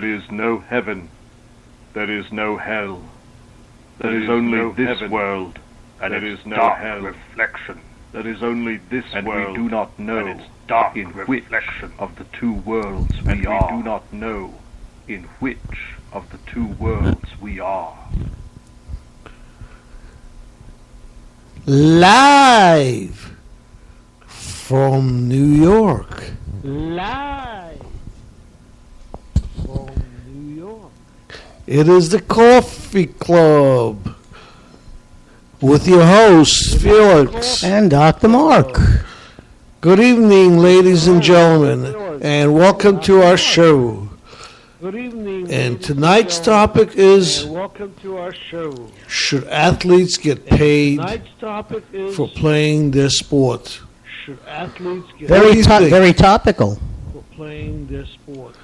There is no heaven. There is no hell. There is only this world, and there is no hell. Reflection. There is only this world, and we do not know in which of the two worlds we are. We do not know in which of the two worlds we are. Live from New York. Live from New York. It is the Coffee Club with your hosts, Felix and Dr. Mark. Good evening, ladies and gentlemen, and welcome to our show. Good evening. And tonight's topic is, welcome to our show. Should athletes get paid for playing their sport? Should athletes get very topical. For playing their sport.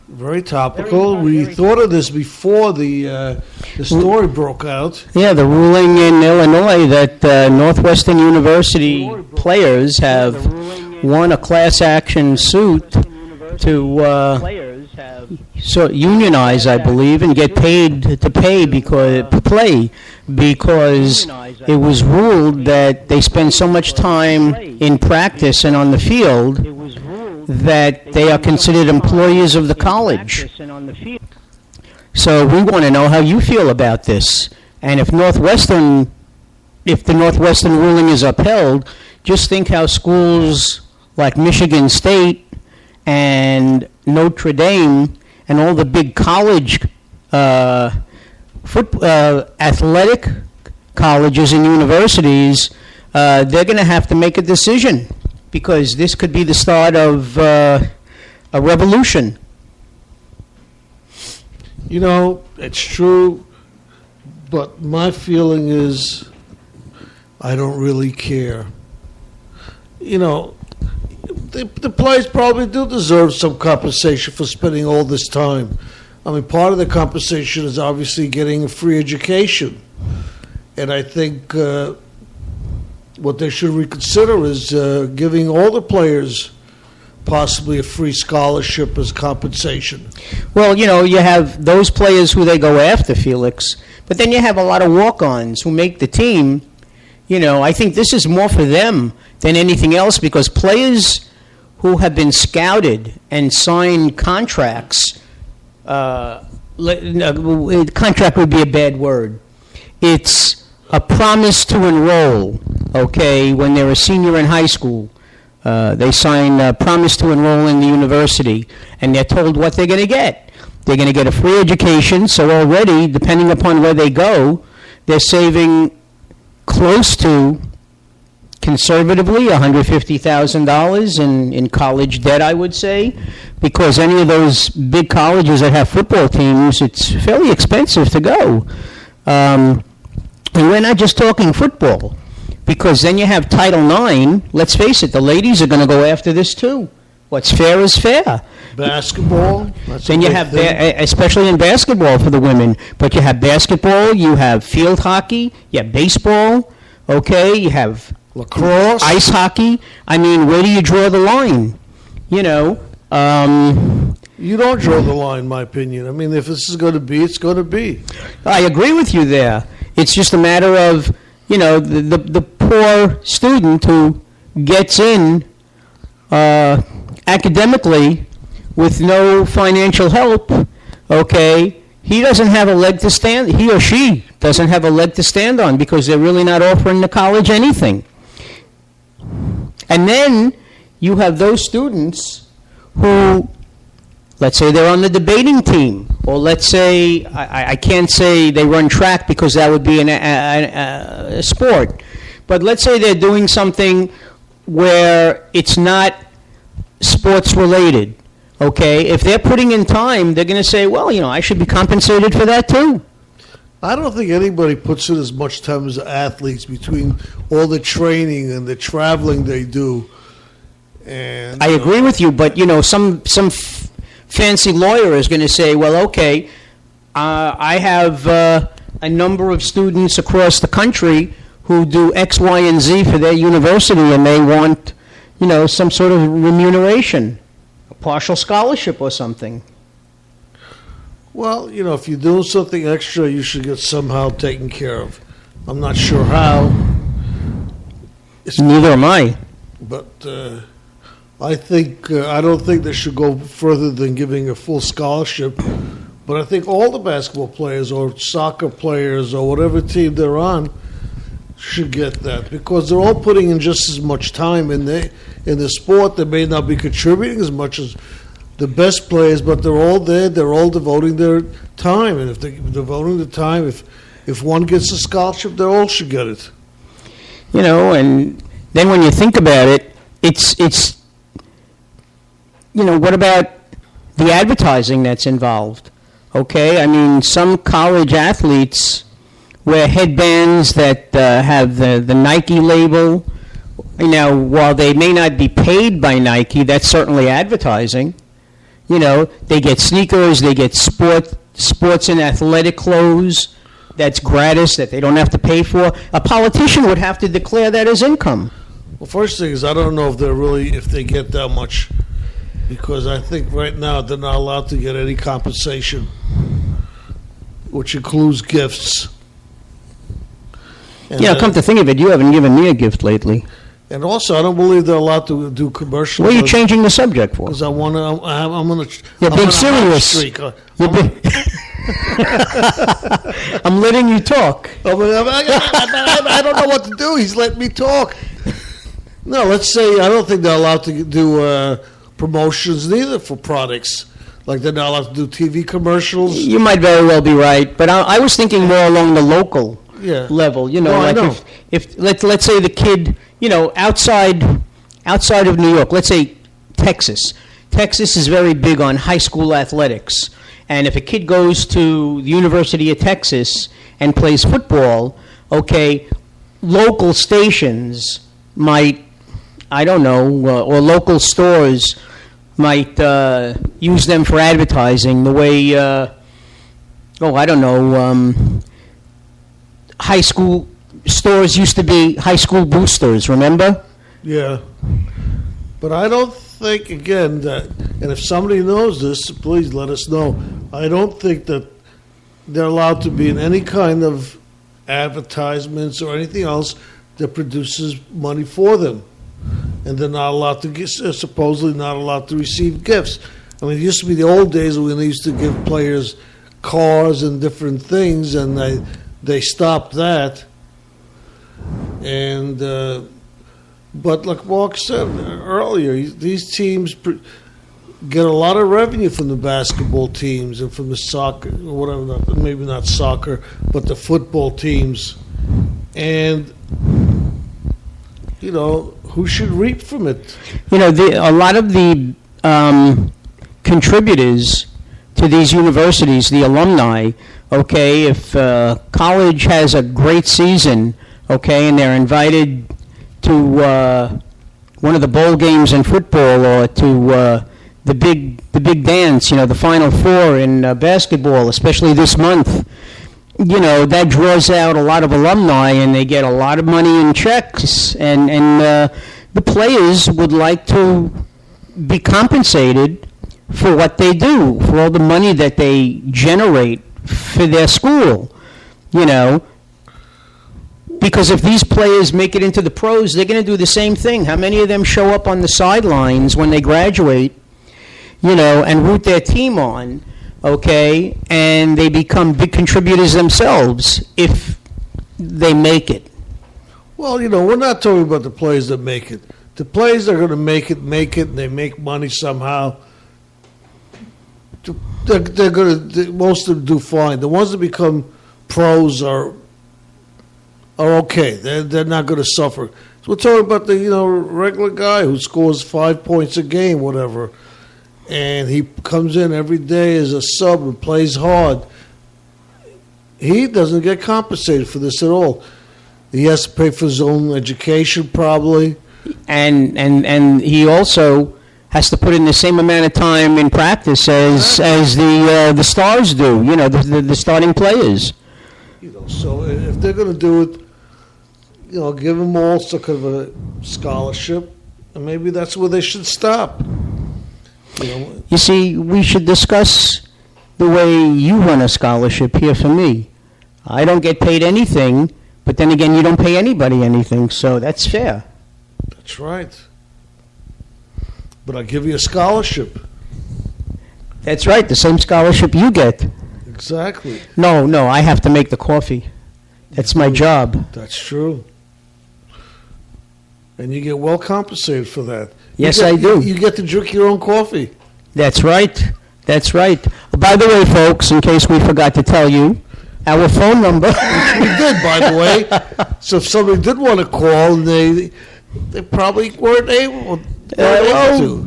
Very topical. We thought of this before the story broke out. Yeah, the ruling in Illinois that Northwestern University players have won a class action suit to unionize, I believe, and get paid to play because it was ruled that they spend so much time in practice and on the field that they are considered employees of the college. So we want to know how you feel about this. And if the Northwestern ruling is upheld, just think how schools like Michigan State and Notre Dame and all the big college athletic colleges and universities, they're going to have to make a decision, because this could be the start of a revolution. You know, it's true, but my feeling is I don't really care. You know, the players probably do deserve some compensation for spending all this time. I mean, part of the compensation is obviously getting a free education. And I think what they should reconsider is giving all the players possibly a free scholarship as compensation. Well, you know, you have those players who they go after, Felix, but then you have a lot of walk-ons who make the team. You know, I think this is more for them than anything else, because players who have been scouted and signed contracts, contract would be a bad word. It's a promise to enroll, okay, when they're a senior in high school. They sign a promise to enroll in the university, and they're told what they're going to get. They're going to get a free education, so already, depending upon where they go, they're saving close to, conservatively, $150,000 in college debt, I would say, because any of those big colleges that have football teams, it's fairly expensive to go. And we're not just talking football, because then you have Title IX. Let's face it, the ladies are going to go after this too. What's fair is fair. Basketball. Then you have, especially in basketball for the women, but you have basketball, you have field hockey, you have baseball, okay, you have lacrosse, ice hockey. I mean, where do you draw the line? You know. You don't draw the line, in my opinion. I mean, if this is going to be, it's going to be. I agree with you there. It's just a matter of, you know, the poor student who gets in academically with no financial help, okay, he or she doesn't have a leg to stand on, because they're really not offering the college anything. And then you have those students who, let's say they're on the debating team, or let's say, I can't say they run track because that would be a sport, but let's say they're doing something where it's not sports related, okay? If they're putting in time, they're going to say, well, you know, I should be compensated for that too. I don't think anybody puts in as much time as athletes between all the training and the traveling they do. And I agree with you, but, you know, some fancy lawyer is going to say, well, okay, I have a number of students across the country who do X, Y, and Z for their university, and they want, you know, some sort of remuneration, a partial scholarship or something. Well, if you're doing something extra, you should get somehow taken care of. I'm not sure how. Neither am I. But I don't think they should go further than giving a full scholarship. But I think all the basketball players or soccer players or whatever team they're on should get that, because they're all putting in just as much time in the sport. They may not be contributing as much as the best players, but they're all there. They're all devoting their time, and if they're devoting the time, if one gets a scholarship, they all should get it. And then when you think about it, it's what about the advertising that's involved? Okay, I mean, some college athletes wear headbands that have the Nike label. While they may not be paid by Nike, that's certainly advertising. They get sneakers, they get sports and athletic clothes that's gratis, that they don't have to pay for. A politician would have to declare that as income. Well, first thing is, I don't know if they get that much, because I think right now they're not allowed to get any compensation, which includes gifts. And come to think of it, you haven't given me a gift lately. And also, I don't believe they're allowed to do commercials. What are you changing the subject for? Because I'm going to. You're being serious. I'm letting you talk. I don't know what to do. He's letting me talk. No, let's say I don't think they're allowed to do promotions neither for products. Like they're not allowed to do TV commercials. You might very well be right, but I was thinking more along the local level. If let's say the kid, outside of New York, let's say Texas. Texas is very big on high school athletics. And if a kid goes to the University of Texas and plays football, okay, local stations might, or local stores might use them for advertising the way, high school stores used to be high school boosters, remember? Yeah. But I don't think, again, that, and if somebody knows this, please let us know. I don't think that they're allowed to be in any kind of advertisements or anything else that produces money for them. And they're not allowed to get, supposedly not allowed to receive gifts. I mean, it used to be the old days when they used to give players cars and different things, and they stopped that. And but like Mark said earlier, these teams get a lot of revenue from the basketball teams and from the soccer, or whatever, maybe not soccer, but the football teams. And, who should reap from it? A lot of the contributors to these universities, the alumni, okay, if college has a great season, okay, and they're invited to one of the bowl games in football or to the big dance, the Final Four in basketball, especially this month, that draws out a lot of alumni, and they get a lot of money in checks, and the players would like to be compensated for what they do, for all the money that they generate for their school, Because if these players make it into the pros, they're going to do the same thing. How many of them show up on the sidelines when they graduate, and root their team on, okay, and they become big contributors themselves if they make it? Well, we're not talking about the players that make it. The players that are going to make it, and they make money somehow. They're going to, most of them do fine. The ones that become pros are okay. They're not going to suffer. So we're talking about the regular guy who scores 5 points a game, whatever, and he comes in every day as a sub and plays hard. He doesn't get compensated for this at all. He has to pay for his own education probably, and he also has to put in the same amount of time in practice as the stars do. The starting players. So if they're going to do it, give them all some kind of a scholarship, and maybe that's where they should stop. You see, we should discuss the way you run a scholarship here for me. I don't get paid anything, but then again, you don't pay anybody anything, so that's fair. That's right. But I give you a scholarship. That's right, the same scholarship you get. Exactly. No, I have to make the coffee. That's my job. That's true. And you get well compensated for that. Yes, I do. You get to drink your own coffee. That's right. That's right. By the way, folks, in case we forgot to tell you, our phone number. Which we did, by the way. So if somebody did want to call, they probably weren't able to.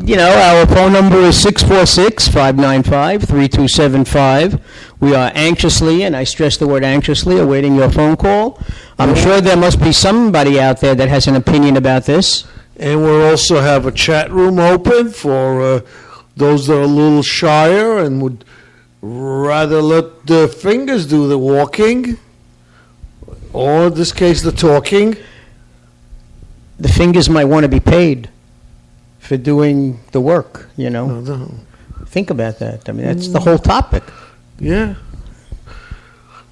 You know, our phone number is 646-595-3275. We are anxiously, and I stress the word anxiously, awaiting your phone call. I'm sure there must be somebody out there that has an opinion about this. And we'll also have a chat room open for those that are a little shyer and would rather let the fingers do the walking, or in this case, the talking. The fingers might want to be paid for doing the work, you know. No. Think about that. I mean, that's the whole topic. Yeah.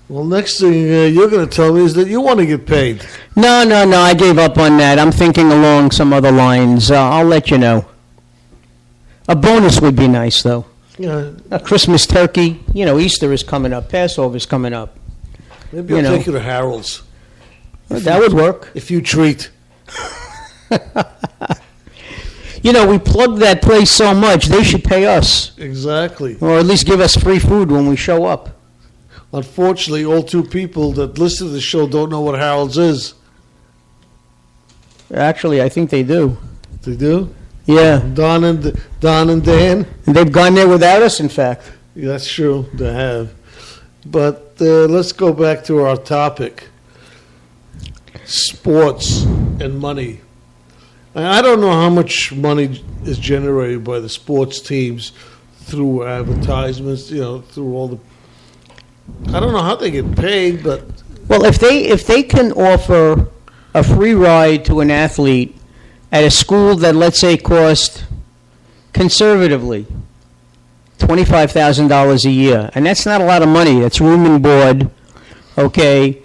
Well, next thing you're going to tell me is that you want to get paid. No, I gave up on that. I'm thinking along some other lines. I'll let you know. A bonus would be nice, though. Yeah. A Christmas turkey. You know, Easter is coming up. Passover's coming up. Maybe I'll take you to Harold's. That would work. If you treat. You know, we plug that place so much, they should pay us. Exactly. Or at least give us free food when we show up. Unfortunately, all two people that listen to the show don't know what Harold's is. Actually, I think they do. They do? Yeah. Don and Dan? And they've gone there without us, in fact. Yeah, that's true, they have. But let's go back to our topic. Sports and money. I don't know how much money is generated by the sports teams through advertisements, you know, through all the... I don't know how they get paid, but... Well, if they can offer a free ride to an athlete at a school that, let's say, cost, conservatively, $25,000 a year, and that's not a lot of money. That's room and board, okay?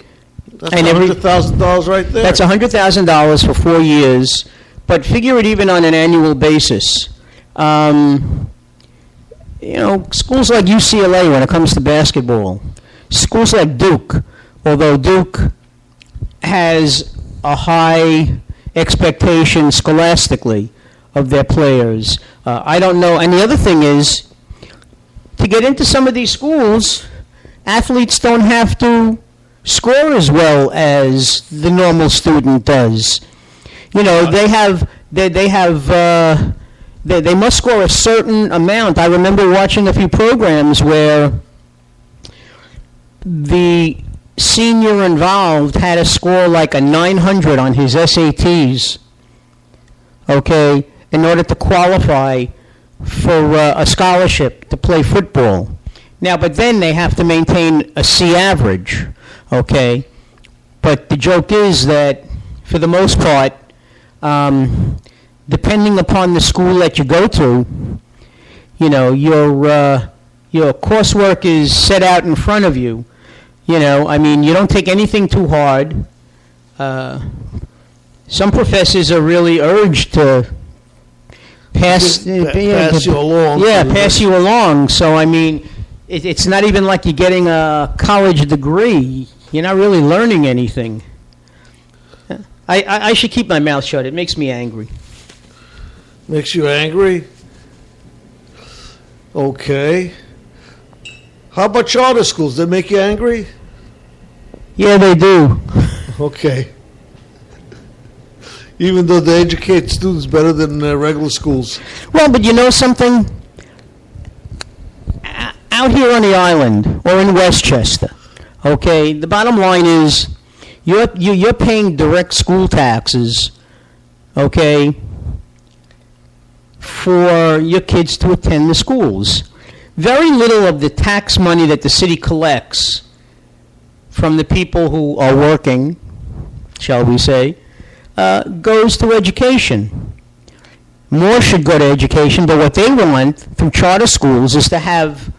That's $100,000 right there. That's $100,000 for 4 years. But figure it even on an annual basis. You know, schools like UCLA when it comes to basketball, schools like Duke, although Duke has a high expectation scholastically of their players. I don't know. And the other thing is, to get into some of these schools, athletes don't have to score as well as the normal student does. You know, they must score a certain amount. I remember watching a few programs where the senior involved had to score like a 900 on his SATs, okay, in order to qualify for a scholarship to play football. Now, but then they have to maintain a C average, okay? But the joke is that, for the most part, depending upon the school that you go to, you know, your coursework is set out in front of you. You know, I mean, you don't take anything too hard. Some professors are really urged to pass you along. Yeah, pass you along. So, I mean, it's not even like you're getting a college degree. You're not really learning anything. I should keep my mouth shut. It makes me angry. Makes you angry? Okay. How about charter schools? They make you angry? Yeah, they do. Okay. Even though they educate students better than regular schools. Well, but you know something? Out here on the island, or in Westchester, okay, the bottom line is you're paying direct school taxes, okay, for your kids to attend the schools. Very little of the tax money that the city collects from the people who are working, shall we say, goes to education. More should go to education, but what they want through charter schools is to have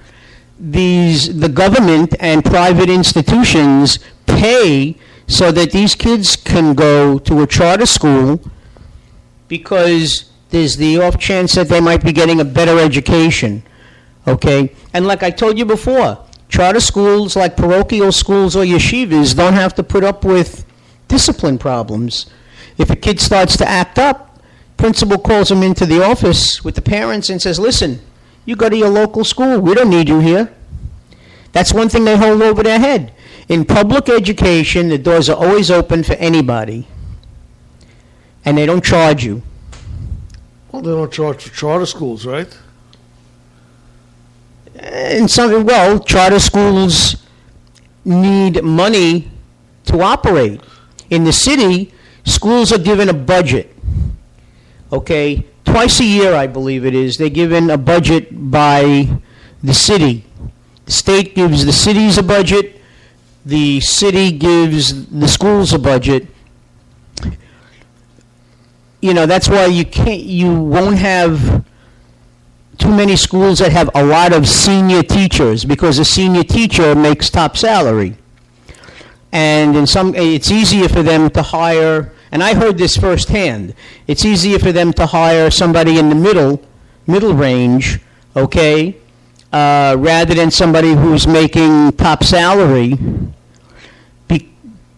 the government and private institutions pay so that these kids can go to a charter school because there's the off chance that they might be getting a better education, okay? And like I told you before, charter schools like parochial schools or yeshivas don't have to put up with discipline problems. If a kid starts to act up, principal calls him into the office with the parents and says, listen, you go to your local school. We don't need you here. That's one thing they hold over their head. In public education, the doors are always open for anybody. And they don't charge you. Well, they don't charge for charter schools, right? Charter schools need money to operate. In the city, schools are given a budget. Okay? Twice a year, I believe it is, they're given a budget by the city. The state gives the cities a budget. The city gives the schools a budget. You know, that's why you won't have too many schools that have a lot of senior teachers, because a senior teacher makes top salary. And it's easier for them to hire, and I heard this firsthand, it's easier for them to hire somebody in the middle range, okay, rather than somebody who's making top salary,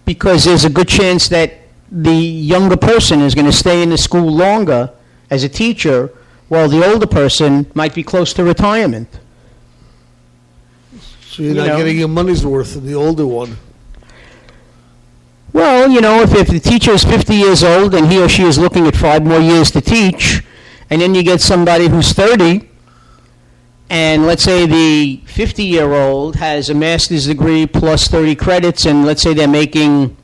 because there's a good chance that the younger person is going to stay in the school longer as a teacher, while the older person might be close to retirement. So you're not getting your money's worth in the older one. Well, if the teacher is 50 years old and he or she is looking at 5 more years to teach, and then you get somebody who's 30, and let's say the 50-year-old has a master's degree plus 30 credits, and let's say they're making,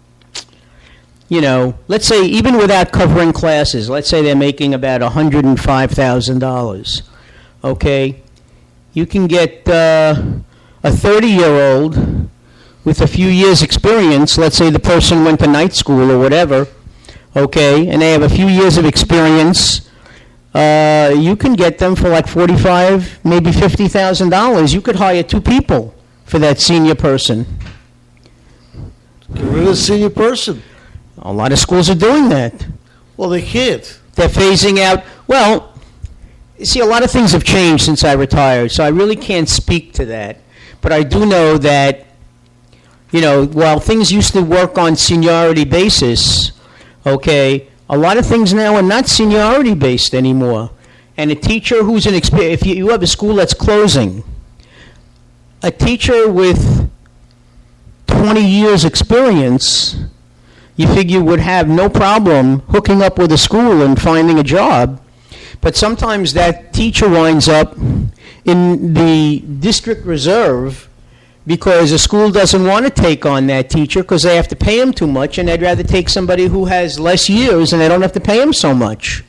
let's say even without covering classes, let's say they're making about $105,000, okay? You can get a 30-year-old with a few years' experience. Let's say the person went to night school or whatever, okay, and they have a few years of experience. You can get them for like $45,000, maybe $50,000. You could hire 2 people for that senior person. Get rid of the senior person. A lot of schools are doing that. Well, they can't. They're phasing out. Well, you see, a lot of things have changed since I retired, so I really can't speak to that. But I do know that, while things used to work on seniority basis, okay, a lot of things now are not seniority based anymore. And a teacher who's if you have a school that's closing, a teacher with 20 years experience, you figure would have no problem hooking up with a school and finding a job. But sometimes that teacher winds up in the district reserve because a school doesn't want to take on that teacher because they have to pay him too much, and they'd rather take somebody who has less years and they don't have to pay him so much.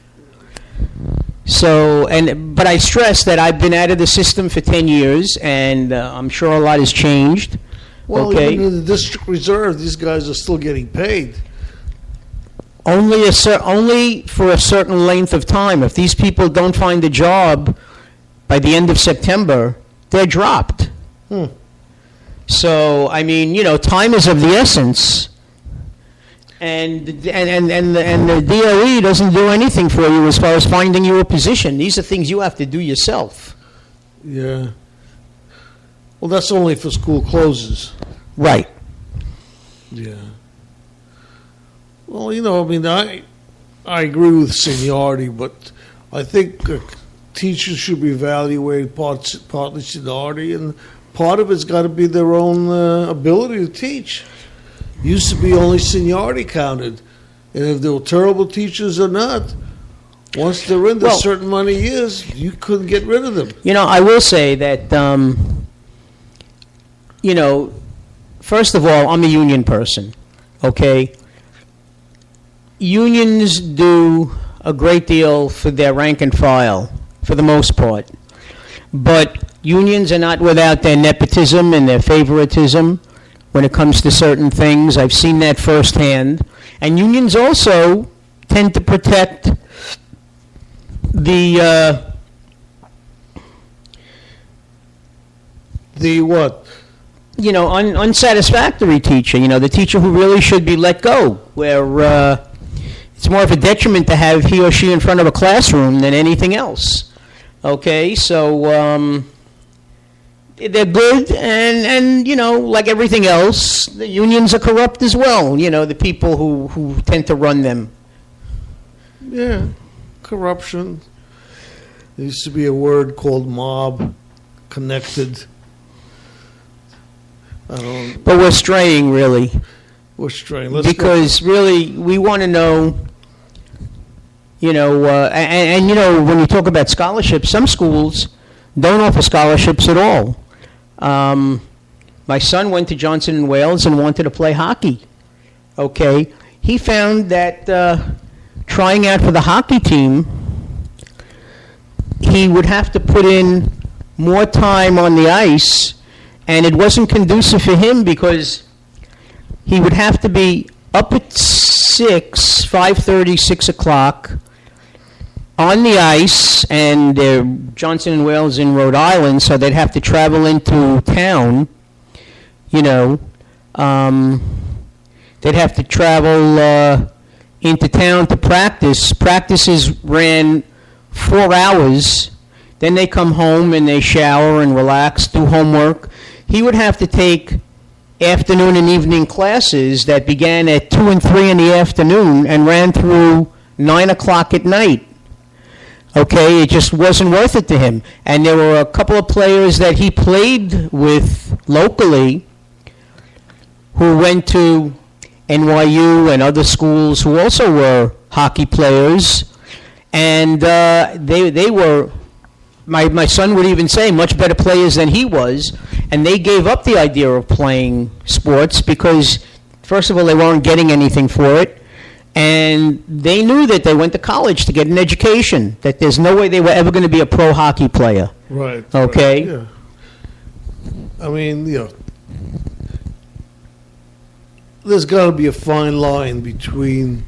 But I stress that I've been out of the system for 10 years, and I'm sure a lot has changed. Well, okay? even in the district reserve, these guys are still getting paid. Only for a certain length of time. If these people don't find a job by the end of September, they're dropped. So, time is of the essence, and the DOE doesn't do anything for you as far as finding you a position. These are things you have to do yourself. Yeah. Well, that's only if the school closes. Right. Yeah. Well, I agree with seniority, but I think teachers should be evaluated partly seniority, and part of it's got to be their own ability to teach. Used to be only seniority counted, and if they were terrible teachers or not, once they're in a certain amount of years, you couldn't get rid of them. I will say that, first of all, I'm a union person, okay? Unions do a great deal for their rank and file, for the most part. But unions are not without their nepotism and their favoritism when it comes to certain things. I've seen that firsthand. And unions also tend to protect the The what? Unsatisfactory teacher. The teacher who really should be let go, where it's more of a detriment to have he or she in front of a classroom than anything else. Okay, so they're good, and like everything else, the unions are corrupt as well. The people who tend to run them. Yeah, corruption. There used to be a word called mob, connected. But we're straying, really. We're straying. Because really, we want to know, when you talk about scholarships, some schools don't offer scholarships at all. My son went to Johnson & Wales and wanted to play hockey. Okay. He found that trying out for the hockey team, he would have to put in more time on the ice, and it wasn't conducive for him because he would have to be up at 5:30, 6 o'clock on the ice, and Johnson & Wales in Rhode Island, so they'd have to travel into town, they'd have to travel into town to practice. Practices ran 4 hours, then they come home and they shower and relax, do homework. He would have to take afternoon and evening classes that began at 2 and 3 in the afternoon and ran through 9 o'clock at night. Okay, it just wasn't worth it to him. And there were a couple of players that he played with locally who went to NYU and other schools who also were hockey players. And they were, my son would even say, much better players than he was. And they gave up the idea of playing sports because, first of all, they weren't getting anything for it. And they knew that they went to college to get an education, that there's no way they were ever going to be a pro hockey player. Right. Okay? Right, yeah. I mean, there's got to be a fine line between,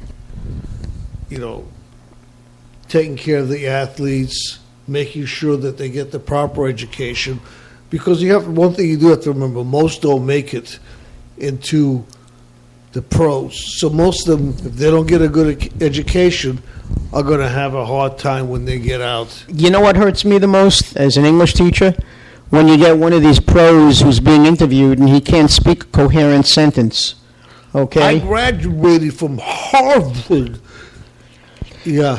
taking care of the athletes, making sure that they get the proper education. Because one thing you do have to remember, most don't make it into the pros. So most of them, if they don't get a good education, are going to have a hard time when they get out. You know what hurts me the most as an English teacher? When you get one of these pros who's being interviewed and he can't speak a coherent sentence. Okay? I graduated from Harvard. Yeah.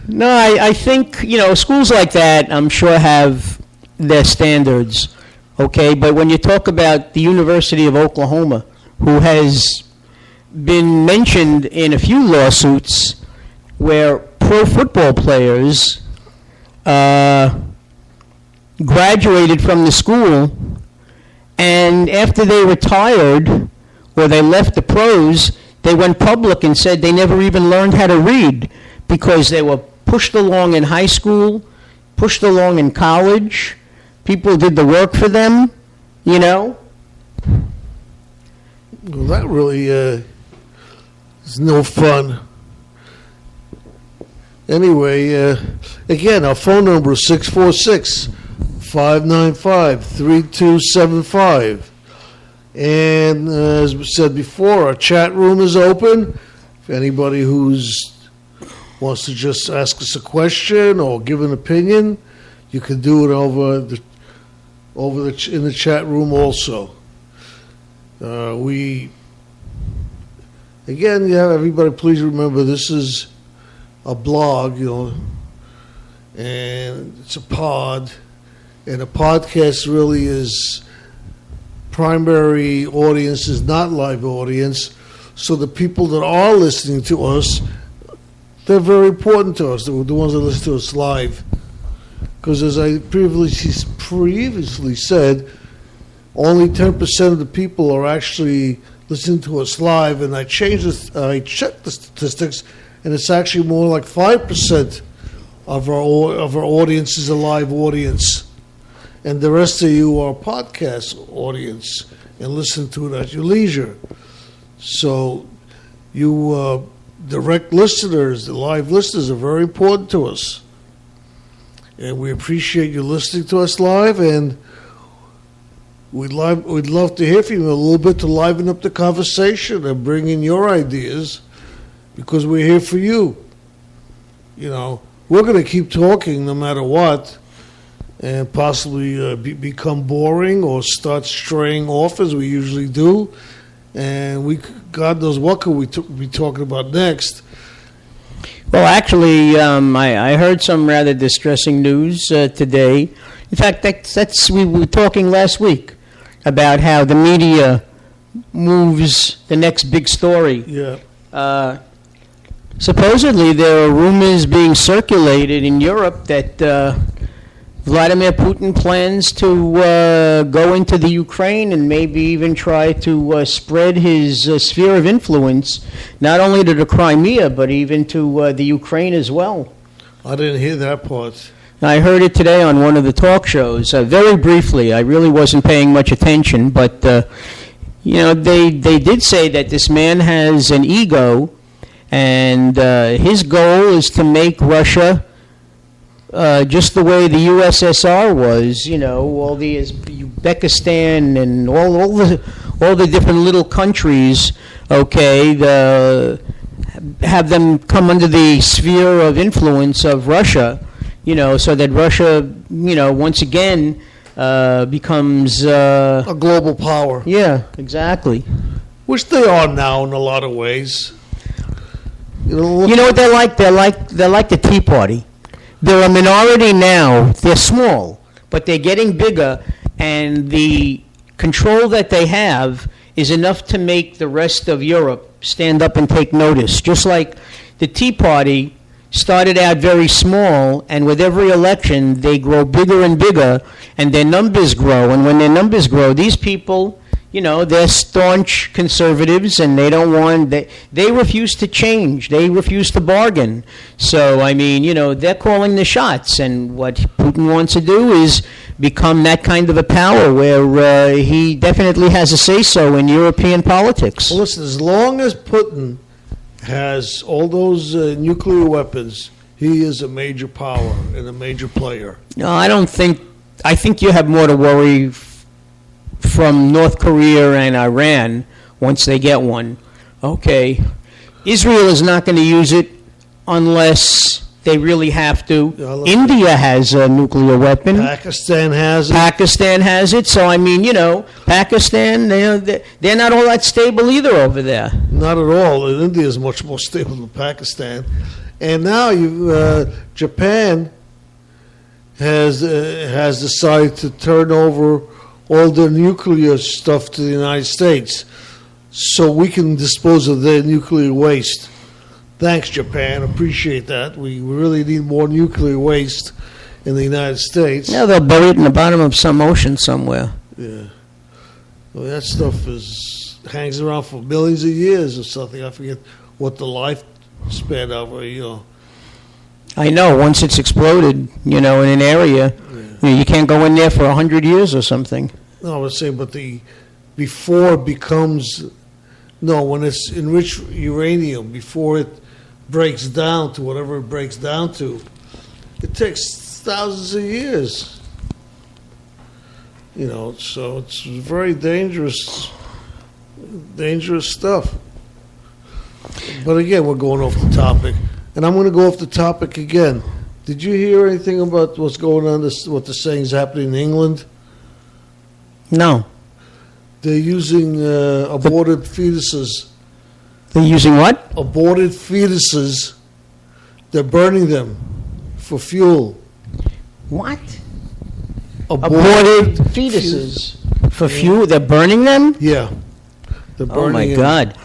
No, I think, schools like that, I'm sure, have their standards. Okay? But when you talk about the University of Oklahoma, who has been mentioned in a few lawsuits where pro football players graduated from the school, and after they retired or they left the pros, they went public and said they never even learned how to read because they were pushed along in high school, pushed along in college. People did the work for them, Well, that really is no fun. Anyway, again, our phone number is 646-595-3275. And as we said before, our chat room is open. If anybody wants to just ask us a question or give an opinion, you can do it in the chat room also. Everybody, please remember this is a blog, and it's a pod, and a podcast really is primary audience is not live audience. So the people that are listening to us, they're very important to us. The ones that listen to us live, because as I previously said, only 10% of the people are actually listening to us live, and I checked the statistics, and it's actually more like 5% of our audience is a live audience, and the rest of you are podcast audience and listen to it at your leisure. So you direct listeners, the live listeners, are very important to us, and we appreciate you listening to us live. And we'd love to hear from you a little bit to liven up the conversation and bring in your ideas, because we're here for you. You know, we're going to keep talking no matter what, and possibly become boring or start straying off as we usually do. And God knows what could we be talking about next. Well, actually, I heard some rather distressing news today. In fact, we were talking last week about how the media moves the next big story. Yeah. Supposedly, there are rumors being circulated in Europe that Vladimir Putin plans to go into the Ukraine and maybe even try to spread his sphere of influence, not only to the Crimea, but even to the Ukraine as well. I didn't hear that part. I heard it today on one of the talk shows, very briefly. I really wasn't paying much attention, but they did say that this man has an ego, and his goal is to make Russia just the way the USSR was. You know, all the Uzbekistan and all the different little countries. Okay, have them come under the sphere of influence of Russia. You know, so that Russia, once again becomes a global power. Yeah, exactly. Which they are now in a lot of ways. You know what they're like? They're like the Tea Party. They're a minority now. They're small, but they're getting bigger, and the control that they have is enough to make the rest of Europe stand up and take notice. Just like the Tea Party started out very small, and with every election, they grow bigger and bigger, and their numbers grow. And when their numbers grow, these people, they're staunch conservatives, and they refuse to change. They refuse to bargain. So, they're calling the shots, and what Putin wants to do is become that kind of a power where he definitely has a say-so in European politics. Well, listen, as long as Putin has all those nuclear weapons, he is a major power and a major player. No, I think you have more to worry from North Korea and Iran once they get one. Okay. Israel is not going to use it unless they really have to. India has a nuclear weapon. Pakistan has it. So, Pakistan, they're not all that stable either over there. Not at all. India is much more stable than Pakistan. And now Japan has decided to turn over all their nuclear stuff to the United States so we can dispose of their nuclear waste. Thanks, Japan. Appreciate that. We really need more nuclear waste in the United States. Yeah, they'll bury it in the bottom of some ocean somewhere. Yeah. Well, that stuff hangs around for millions of years or something. I forget what the lifespan of it, I know. Once it's exploded, in an area, you can't go in there for 100 years or something. No, I was saying, but before it becomes, when it's enriched uranium, before it breaks down to whatever it breaks down to, it takes thousands of years. So it's very dangerous stuff. But again, we're going off the topic. And I'm going to go off the topic again. Did you hear anything about what's going on, what they're saying is happening in England? No. They're using aborted fetuses. They're using what? Aborted fetuses. They're burning them for fuel. What? Aborted fetuses for fuel? They're burning them? Yeah. They're burning Oh, my them. God.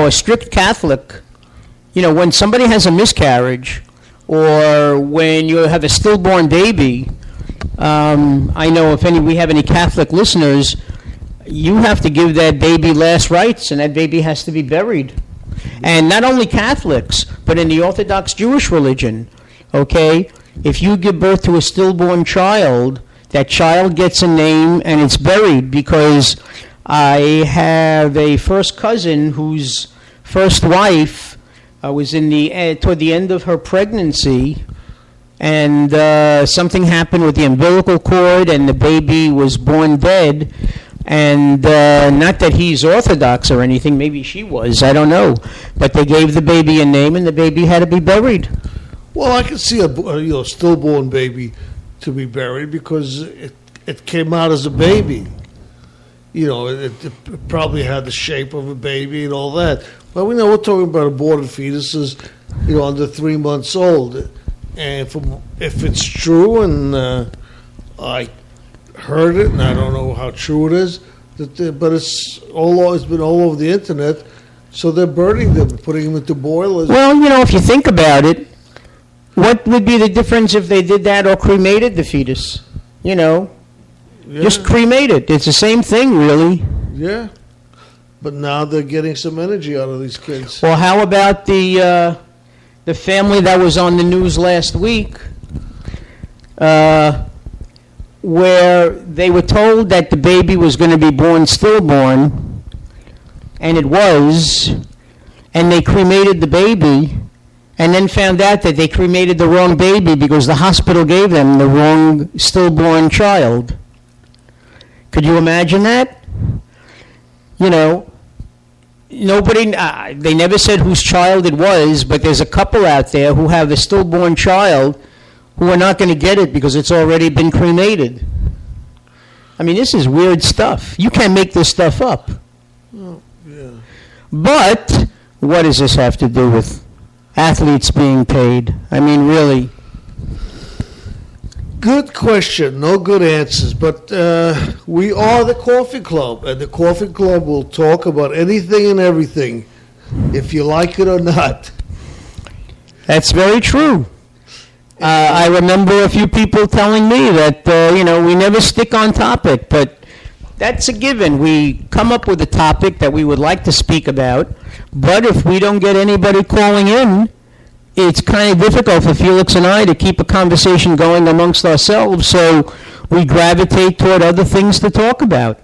A strict Catholic, when somebody has a miscarriage or when you have a stillborn baby, I know if we have any Catholic listeners, you have to give that baby last rites, and that baby has to be buried. And not only Catholics, but in the Orthodox Jewish religion, okay, if you give birth to a stillborn child, that child gets a name and it's buried, because I have a first cousin whose first wife was toward the end of her pregnancy, and something happened with the umbilical cord, and the baby was born dead. And not that he's Orthodox or anything, maybe she was, I don't know. But they gave the baby a name, and the baby had to be buried. Well, I can see a stillborn baby to be buried because it came out as a baby. It probably had the shape of a baby and all that. But we know we're talking about aborted fetuses, under 3 months old. And if it's true, and I heard it, and I don't know how true it is, but it's been all over the internet. So they're burning them, putting them into boilers. Well, if you think about it, what would be the difference if they did that or cremated the fetus? Just cremate it. It's the same thing, really. Yeah, but now they're getting some energy out of these kids. Well, how about the family that was on the news last week, where they were told that the baby was going to be born stillborn, and it was, and they cremated the baby, and then found out that they cremated the wrong baby because the hospital gave them the wrong stillborn child. Could you imagine that? Nobody, they never said whose child it was, but there's a couple out there who have a stillborn child who are not going to get it because it's already been cremated. I mean, this is weird stuff. You can't make this stuff up. Oh, yeah. But what does this have to do with athletes being paid? I mean, really. Good question. No good answers. But we are the Coffee Club, and the Coffee Club will talk about anything and everything, if you like it or not. That's very true. I remember a few people telling me that, we never stick on topic, but that's a given. We come up with a topic that we would like to speak about, but if we don't get anybody calling in, it's kind of difficult for Felix and I to keep a conversation going amongst ourselves, so we gravitate toward other things to talk about.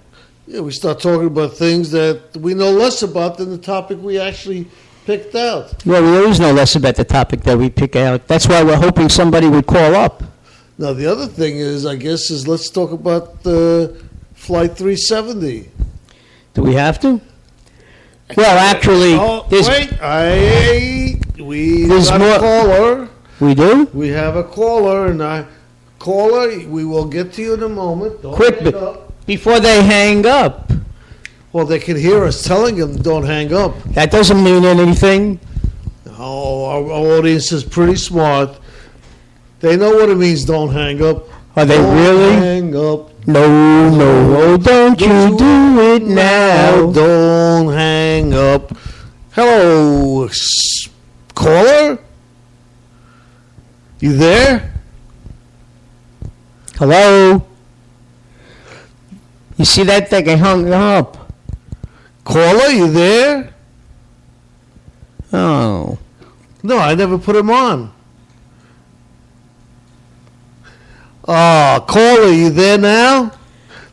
Yeah, we start talking about things that we know less about than the topic we actually picked out. Well, we always know less about the topic that we pick out. That's why we're hoping somebody would call up. Now, the other thing is, let's talk about Flight 370. Do we have to? Well, actually, we got a caller. We do? We have a caller, and caller, we will get to you in a moment. Don't Quick, hang up. Before they hang up. Well, they can hear us telling them don't hang up. That doesn't mean anything. Oh, our audience is pretty smart. They know what it means, don't hang up. Are they don't really? Hang up. No, don't you do it now. Don't hang up. Hello, caller? You there? Hello? You see that thing? I hung up. Caller, you there? Oh. No, I never put him on. Caller, you there now?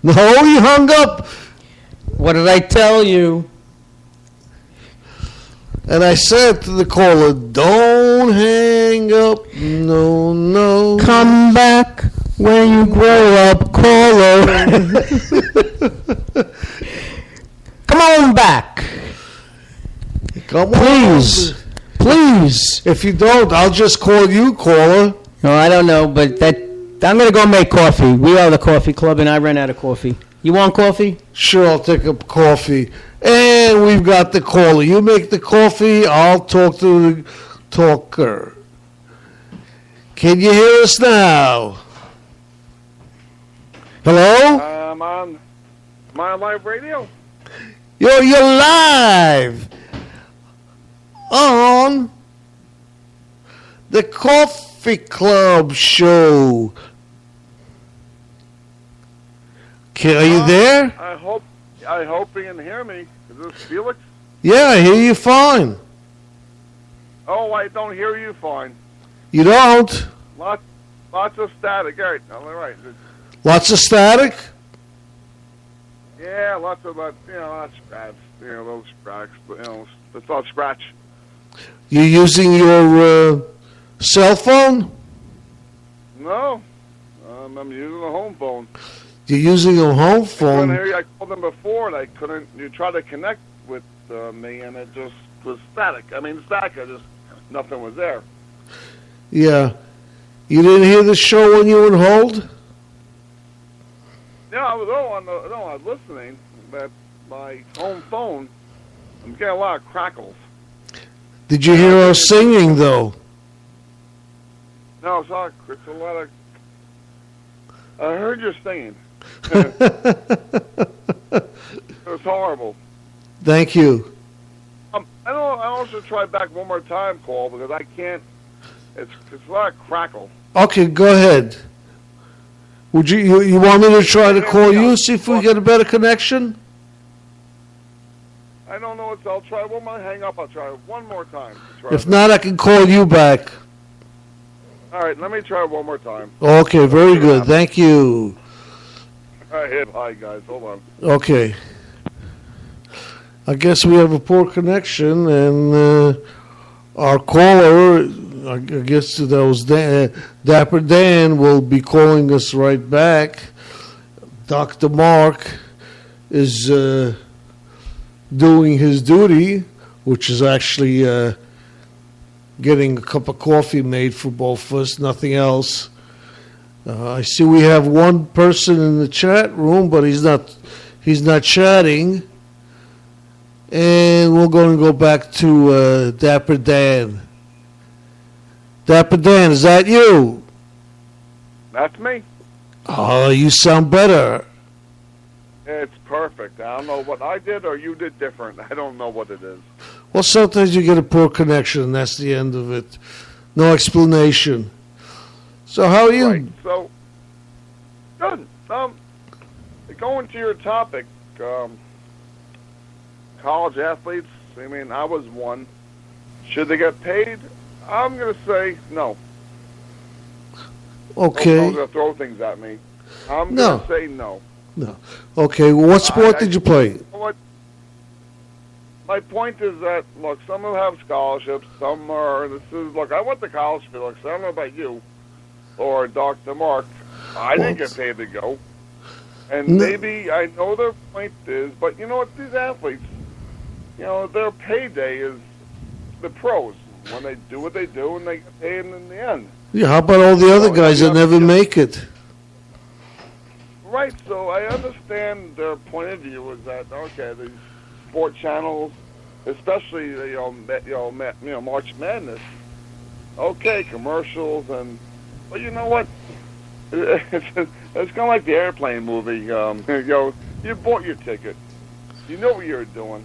No, you hung up. What did I tell you? And I said to the caller, don't hang up. No. Come back when you grow up, caller. Come on back. Come Please. on. Please. If you don't, I'll just call you, caller. No, I don't know, but I'm going to go make coffee. We are the coffee club, and I ran out of coffee. You want coffee? Sure, I'll take a coffee. And we've got the caller. You make the coffee, I'll talk to the talker. Can you hear us now? Hello? I'm on live radio. You're live on the Coffee Club show. Are you there? I hope you can hear me. Is this Felix? Yeah, I hear you fine. Oh, I don't hear you fine. You don't? Lots of static. All right. Lots of static? Yeah, lots of not scratch. Those cracks, but it's all scratch. You using your cell phone? No. I'm using a home phone. You're using a home I phone. couldn't hear you. I called them before, and I couldn't. You tried to connect with me, and it just was static. Nothing was there. Yeah. You didn't hear the show when you were on hold? Yeah, I was I was listening, but my home phone, I'm getting a lot of crackles. Did you hear us singing, though? No, it's a lot of. I heard you singing. It was horrible. Thank you. I also tried back one more time, Paul, because I can't. It's a lot of crackle. Okay, go ahead. Would you want me to try to call you, see if we get a better connection? I don't know. I'll try one more. Hang up. I'll try one more time. If not, I can call you back. All right, let me try one more time. Okay, very good. Thank you. All right, bye, guys. Hold on. Okay. I guess we have a poor connection, and our caller, I guess that was Dapper Dan, will be calling us right back. Dr. Mark is doing his duty, which is actually getting a cup of coffee made for both of us, nothing else. I see we have one person in the chat room, but he's not chatting. And we're going to go back to Dapper Dan. Dapper Dan, is that you? That's me. Oh, you sound better. It's perfect. I don't know what I did or you did different. I don't know what it is. Well, sometimes you get a poor connection, and that's the end of it. No explanation. So how are you? Right. So, good. Going to your topic, college athletes, I mean, I was one. Should they get paid? I'm going to say no. Okay. Don't going to throw things at me. I'm going to say no. No. Okay, well, what sport did you play? You know what? My point is that, look, some of them have scholarships, some are, I went to college for Felix. I don't know about you or Dr. Mark. I didn't get paid to go. And maybe I know their point is, but you know what, these athletes, their payday is the pros. When they do what they do and they get paid in the end. Yeah, how about all the other guys that never make it? Right, so I understand their point of view is that, okay, these sport channels, especially March Madness, okay, commercials, but you know what? It's kind of like the airplane movie. You bought your ticket. You know what you're doing.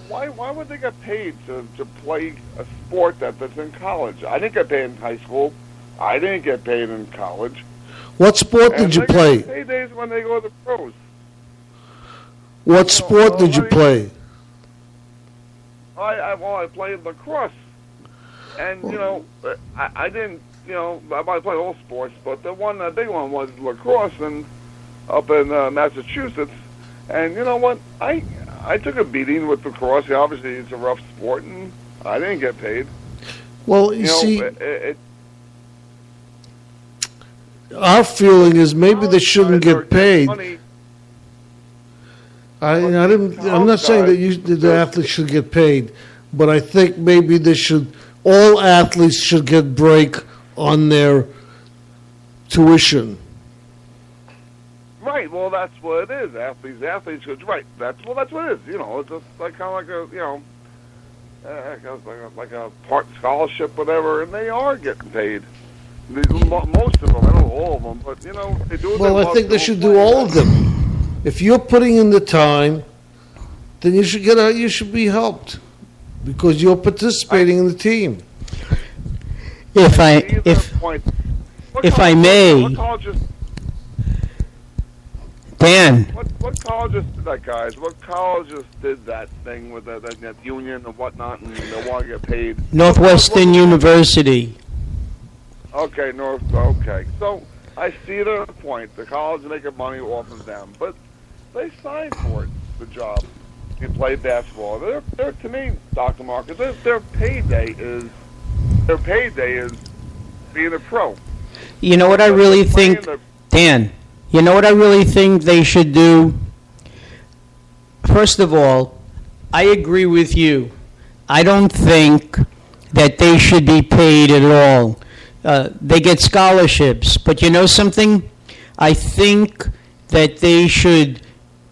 Why would they get paid to play a sport that's in college? I didn't get paid in high school. I didn't get paid in college. What sport did you play? Paydays when they go to the pros. What sport did you play? I played lacrosse, and I didn't. I played all sports, but the big one was lacrosse, and up in Massachusetts. And you know what? I took a beating with lacrosse. Obviously, it's a rough sport, and I didn't get paid. Well, you see, our feeling is maybe they shouldn't get paid. I'm not saying that the athletes should get paid, but I think maybe all athletes should get break on their tuition. Right. Well, that's what it is. Athletes. Right. That's what it is. It's just kind of like a part scholarship, whatever, and they are getting paid. Most of them, I don't know all of them, but they do. Well, I think they should do all of them. If you're putting in the time, then you should be helped because you're participating in the team. If I may, Dan. What colleges did that, guys? What colleges did that thing with that union and whatnot, and they want to get paid? Northwestern University. Okay, Okay, so I see their point. The college is making money off of them, but they signed for it, the job. You play basketball. They're to me, Dr. Marcus, their payday is being a pro. You know what I really think, Dan? You know what I really think they should do? First of all, I agree with you. I don't think that they should be paid at all. They get scholarships, but you know something? I think that they should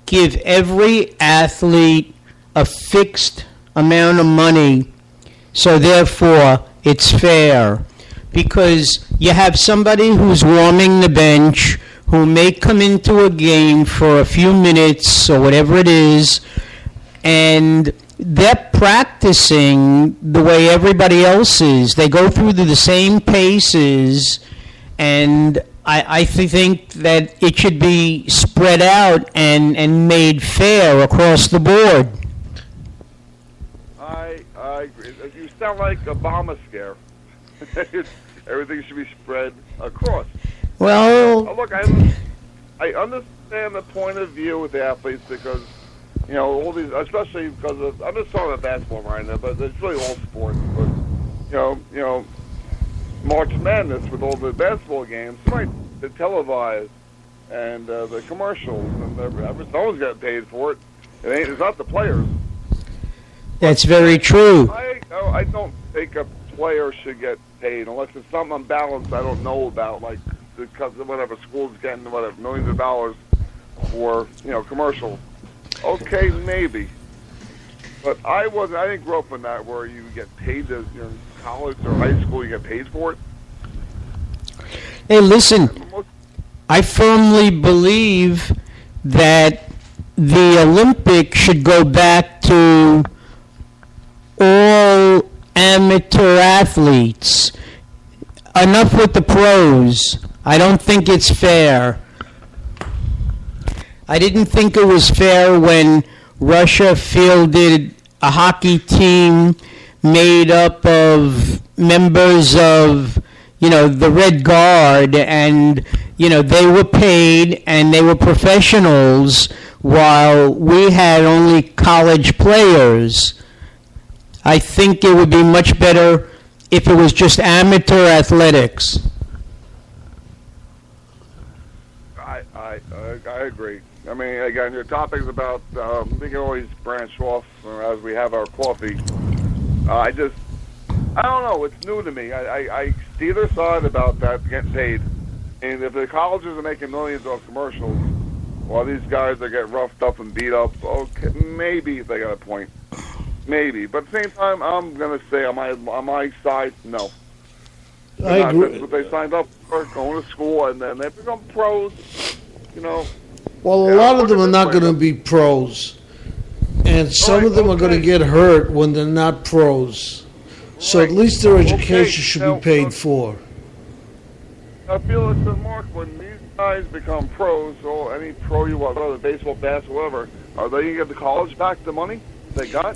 give every athlete a fixed amount of money, so therefore it's fair. Because you have somebody who's warming the bench, who may come into a game for a few minutes or whatever it is, and they're practicing the way everybody else is. They go through the same paces, and I think that it should be spread out and made fair across the board. I agree. You sound like Obamacare. Everything should be spread across. Well, Look, I understand the point of view with the athletes because, all these, especially because of, I'm just talking about basketball right now, but it's really all sports. But, March Madness with all the basketball games, right, the televised and the commercials, and someone's getting paid for it. It's not the players. that's very true. I don't think a player should get paid unless it's something unbalanced I don't know about, like because of whatever school's getting millions of dollars for commercials. Okay, maybe, but I didn't grow up in that where you get paid in college or high school. You get paid for it. Hey, listen, I firmly believe that the Olympics should go back to all amateur athletes. Enough with the pros. I don't think it's fair. I didn't think it was fair when Russia fielded a hockey team made up of members of, the Red Guard, and, they were paid and they were professionals while we had only college players. I think it would be much better if it was just amateur athletics. I agree. I mean, again, your topic's about, we can always branch off as we have our coffee. I don't know, it's new to me. I see their side about that, getting paid. And if the colleges are making millions off commercials, while these guys are getting roughed up and beat up, okay, maybe they got a point. Maybe. But at the same time, I'm going to say on my side, no. I agree. That's what they signed up for, going to school, and then they become pros, Well, a lot of them are not going to be pros. And some of them are going to get hurt when they're not pros. So at least their education should be paid for. I feel it's a mark when these guys become pros, or any pro you want, whether baseball, basketball, whatever, are they going to give the college back the money they got?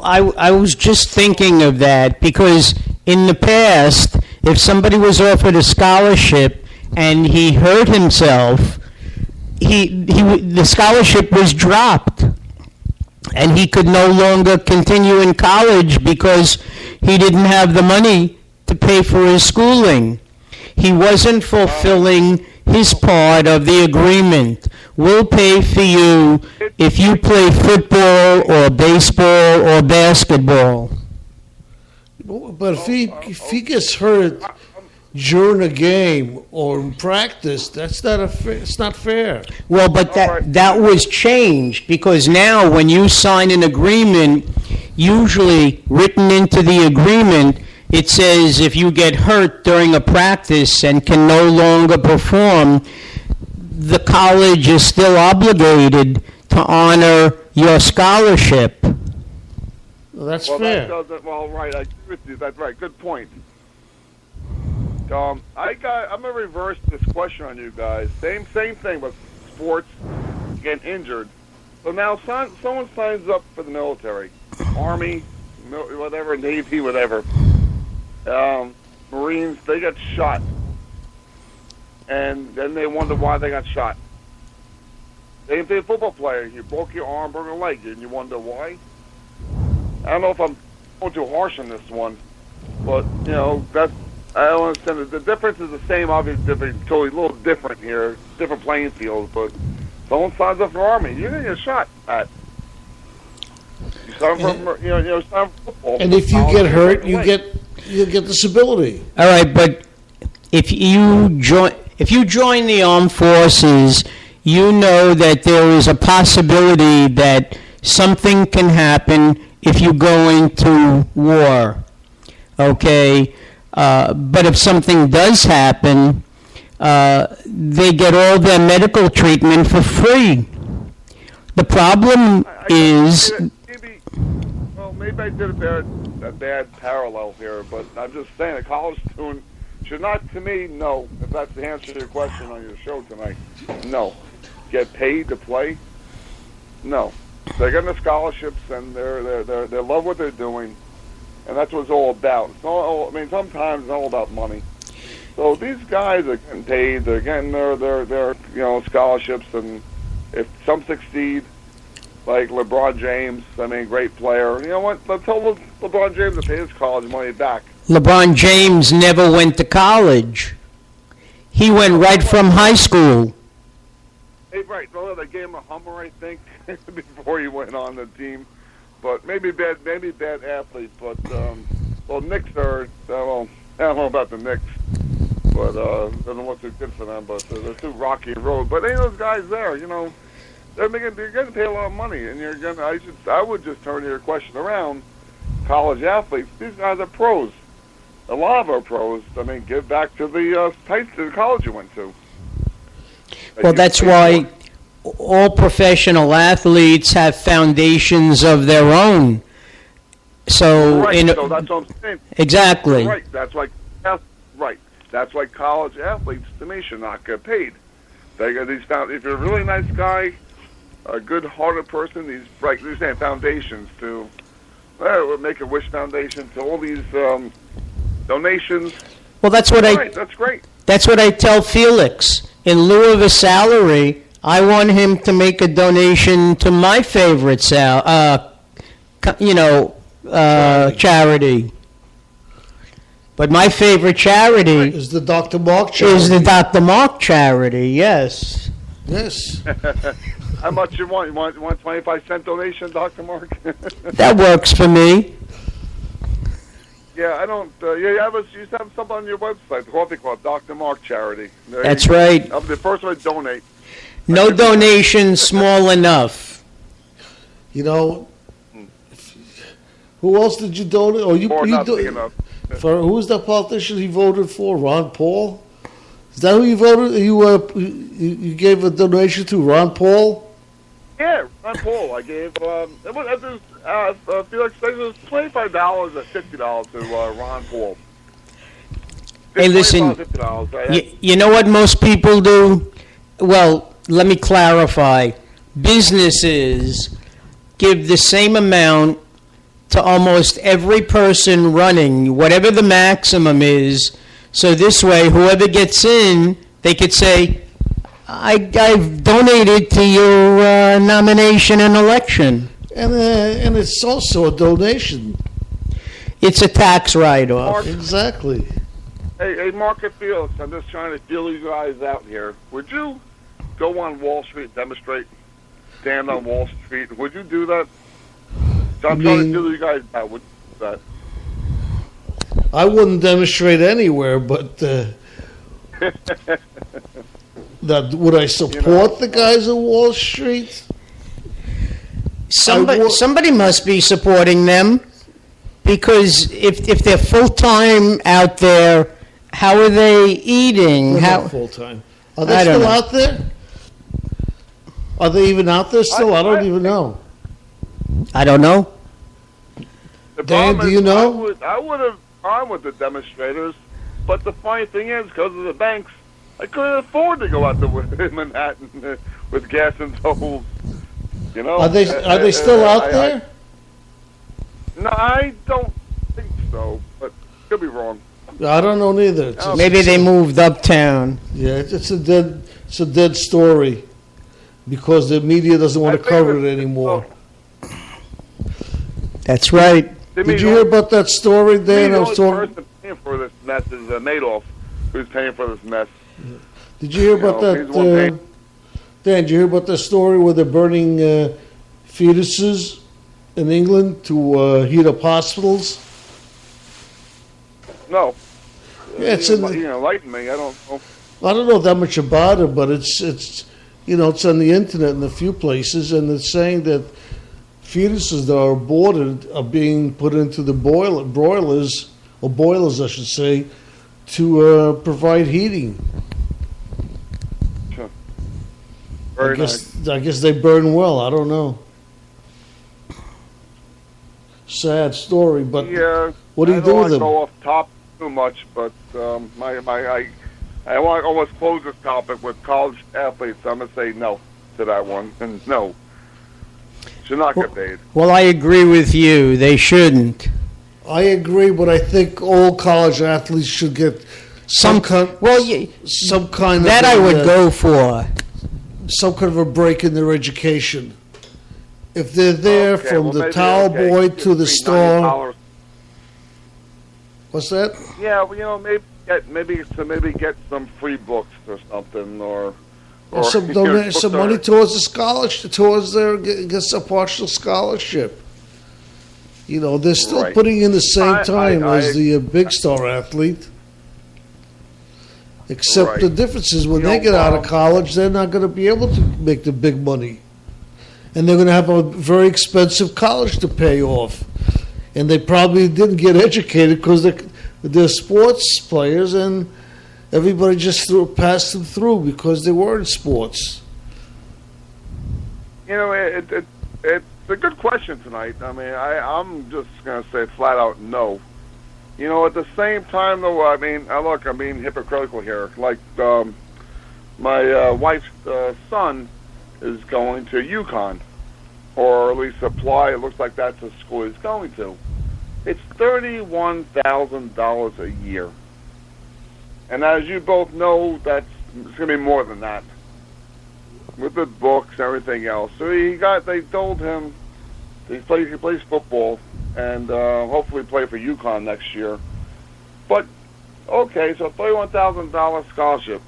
I was just thinking of that because in the past, if somebody was offered a scholarship and he hurt himself, the scholarship was dropped, and he could no longer continue in college because he didn't have the money to pay for his schooling. He wasn't fulfilling his part of the agreement. We'll pay for you if you play football or baseball or basketball. But if he gets hurt during a game or in practice, that's not it's not fair. Well, but that was changed because now when you sign an agreement, usually written into the agreement, it says if you get hurt during a practice and can no longer perform, the college is still obligated to honor your scholarship. Well, that's well, fair. Right, I agree with you. That's right. Good point. I'm gonna reverse this question on you guys. Same thing with sports getting injured. So now someone signs up for the military, Army, whatever, Navy, whatever. Marines, they get shot, and then they wonder why they got shot. Same thing, football player, you broke your arm, broke your leg, and you wonder why. I don't know if I'm going too harsh on this one, but that's I don't understand. The difference is the same, obviously, totally a little different here, different playing fields. But someone signs up for Army, you're gonna get shot at. You sign for, sign for football. And if you get hurt, you get disability. All right, but if you join the armed forces, you know that there is a possibility that something can happen if you go into war. Okay, but if something does happen, they get all their medical treatment for free. The problem is. Maybe I did a bad parallel here, but I'm just saying a college student should not, to me, no. If that's the answer to your question on your show tonight, no. Get paid to play? No. They're getting the scholarships and they love what they're doing, and that's what it's all about. It's all, sometimes it's all about money. So these guys are getting paid. They're getting their scholarships, and if some succeed. Like LeBron James, great player. You know what? Let's tell LeBron James to pay his college money back. LeBron James never went to college. He went right from high school. Hey, right. Well, they gave him a Hummer, I think, before he went on the team. But maybe bad athlete. But Knicks are. I don't know about the Knicks, but doesn't look too good for them. But they're too rocky road. But any of those guys there, They're going to pay a lot of money, and I would just turn your question around. College athletes, these guys are pros. A lot of them are pros. Give back to the college you went to. Well, that's why all professional athletes have foundations of their own. So, so that's what I'm saying. Exactly. Right. That's why college athletes, to me, should not get paid. They got these if you're a really nice guy, a good-hearted person, these saying foundations to make a wish foundation to all these donations. Well, that's great. That's what I tell Felix. In lieu of a salary, I want him to make a donation to my favorite charity. But my favorite charity is the Dr. Mark charity. Is the Dr. Mark charity? Yes. Yes. How much you want? You want 25-cent donation, Dr. Mark? That works for me. Yeah, I don't. You have something on your website, the Coffee Club, Dr. Mark charity. That's right. I'm the first one to donate. No donation small enough. Who else did you donate? Or for who was that politician he voted for? Ron Paul? Is that who you voted? You gave a donation to Ron Paul? Yeah, Ron Paul. I gave Felix. It was $25 or $50 to Ron Paul. Hey, listen. You know what most people do? Well, let me clarify. Businesses give the same amount to almost every person running, whatever the maximum is. So this way, whoever gets in, they could say, I've donated to your nomination and election. And it's also a donation. It's a tax write-off. Exactly. Hey, Mark and Felix, I'm just trying to feel you guys out here. Would you go on Wall Street, demonstrate, stand on Wall Street? Would you do that? So I'm trying to feel you guys out. Would you do that? I wouldn't demonstrate anywhere, but would I support the guys on Wall Street? Somebody must be supporting them, because if they're full-time out there, how are they eating? They're not full-time. Are they still out there? Are they even out there still? I don't even know. I don't know. Dan, do you know? I would have gone with the demonstrators, but the funny thing is, because of the banks, I couldn't afford to go out to Manhattan with gas and tolls. Are they still out there? No, I don't think so, but could be wrong. I don't know neither. Maybe they moved uptown. Yeah, it's a dead story, because the media doesn't want to cover it anymore. That's right. Did you hear about that story, Dan? I was talking. paying for this mess is Madoff, who's paying for this mess. Did you hear about that? Dan, did you hear about the story where they're burning fetuses in England to heat up hospitals? No. Yeah, it's enlighten me. I don't know. I don't know that much about it, but it's it's on the internet in a few places, and it's saying that fetuses that are aborted are being put into the boilers, I should say, to provide heating. Sure. I guess they burn well. I don't know. Sad story, but what do you do with them? I don't want to go off topic too much, but I want to almost close this topic with college athletes. I'm going to say no to that one, and no, should not get paid. Well, I agree with you. They shouldn't. I agree, but I think all college athletes should get some kind of that I would go for. Some kind of a break in their education. If they're there from the towel boy to the store. What's that? Yeah, well, maybe get some free books or something, or some donate some money towards the scholarship, towards their get a partial scholarship. They're still putting in the same time as the big star athlete. Except the difference is when they get out of college, they're not going to be able to make the big money. And they're going to have a very expensive college to pay off. And they probably didn't get educated because they're sports players, and everybody just passed them through because they were in sports. It's a good question tonight. I mean, I'm just going to say flat out no. At the same time, though, I'm being hypocritical here. Like, my wife's son is going to UConn, or at least apply. It looks like that's the school he's going to. It's $31,000 a year. And as you both know, it's going to be more than that. With the books and everything else. So they told him he plays football and hopefully play for UConn next year. But, okay, so $31,000 scholarship.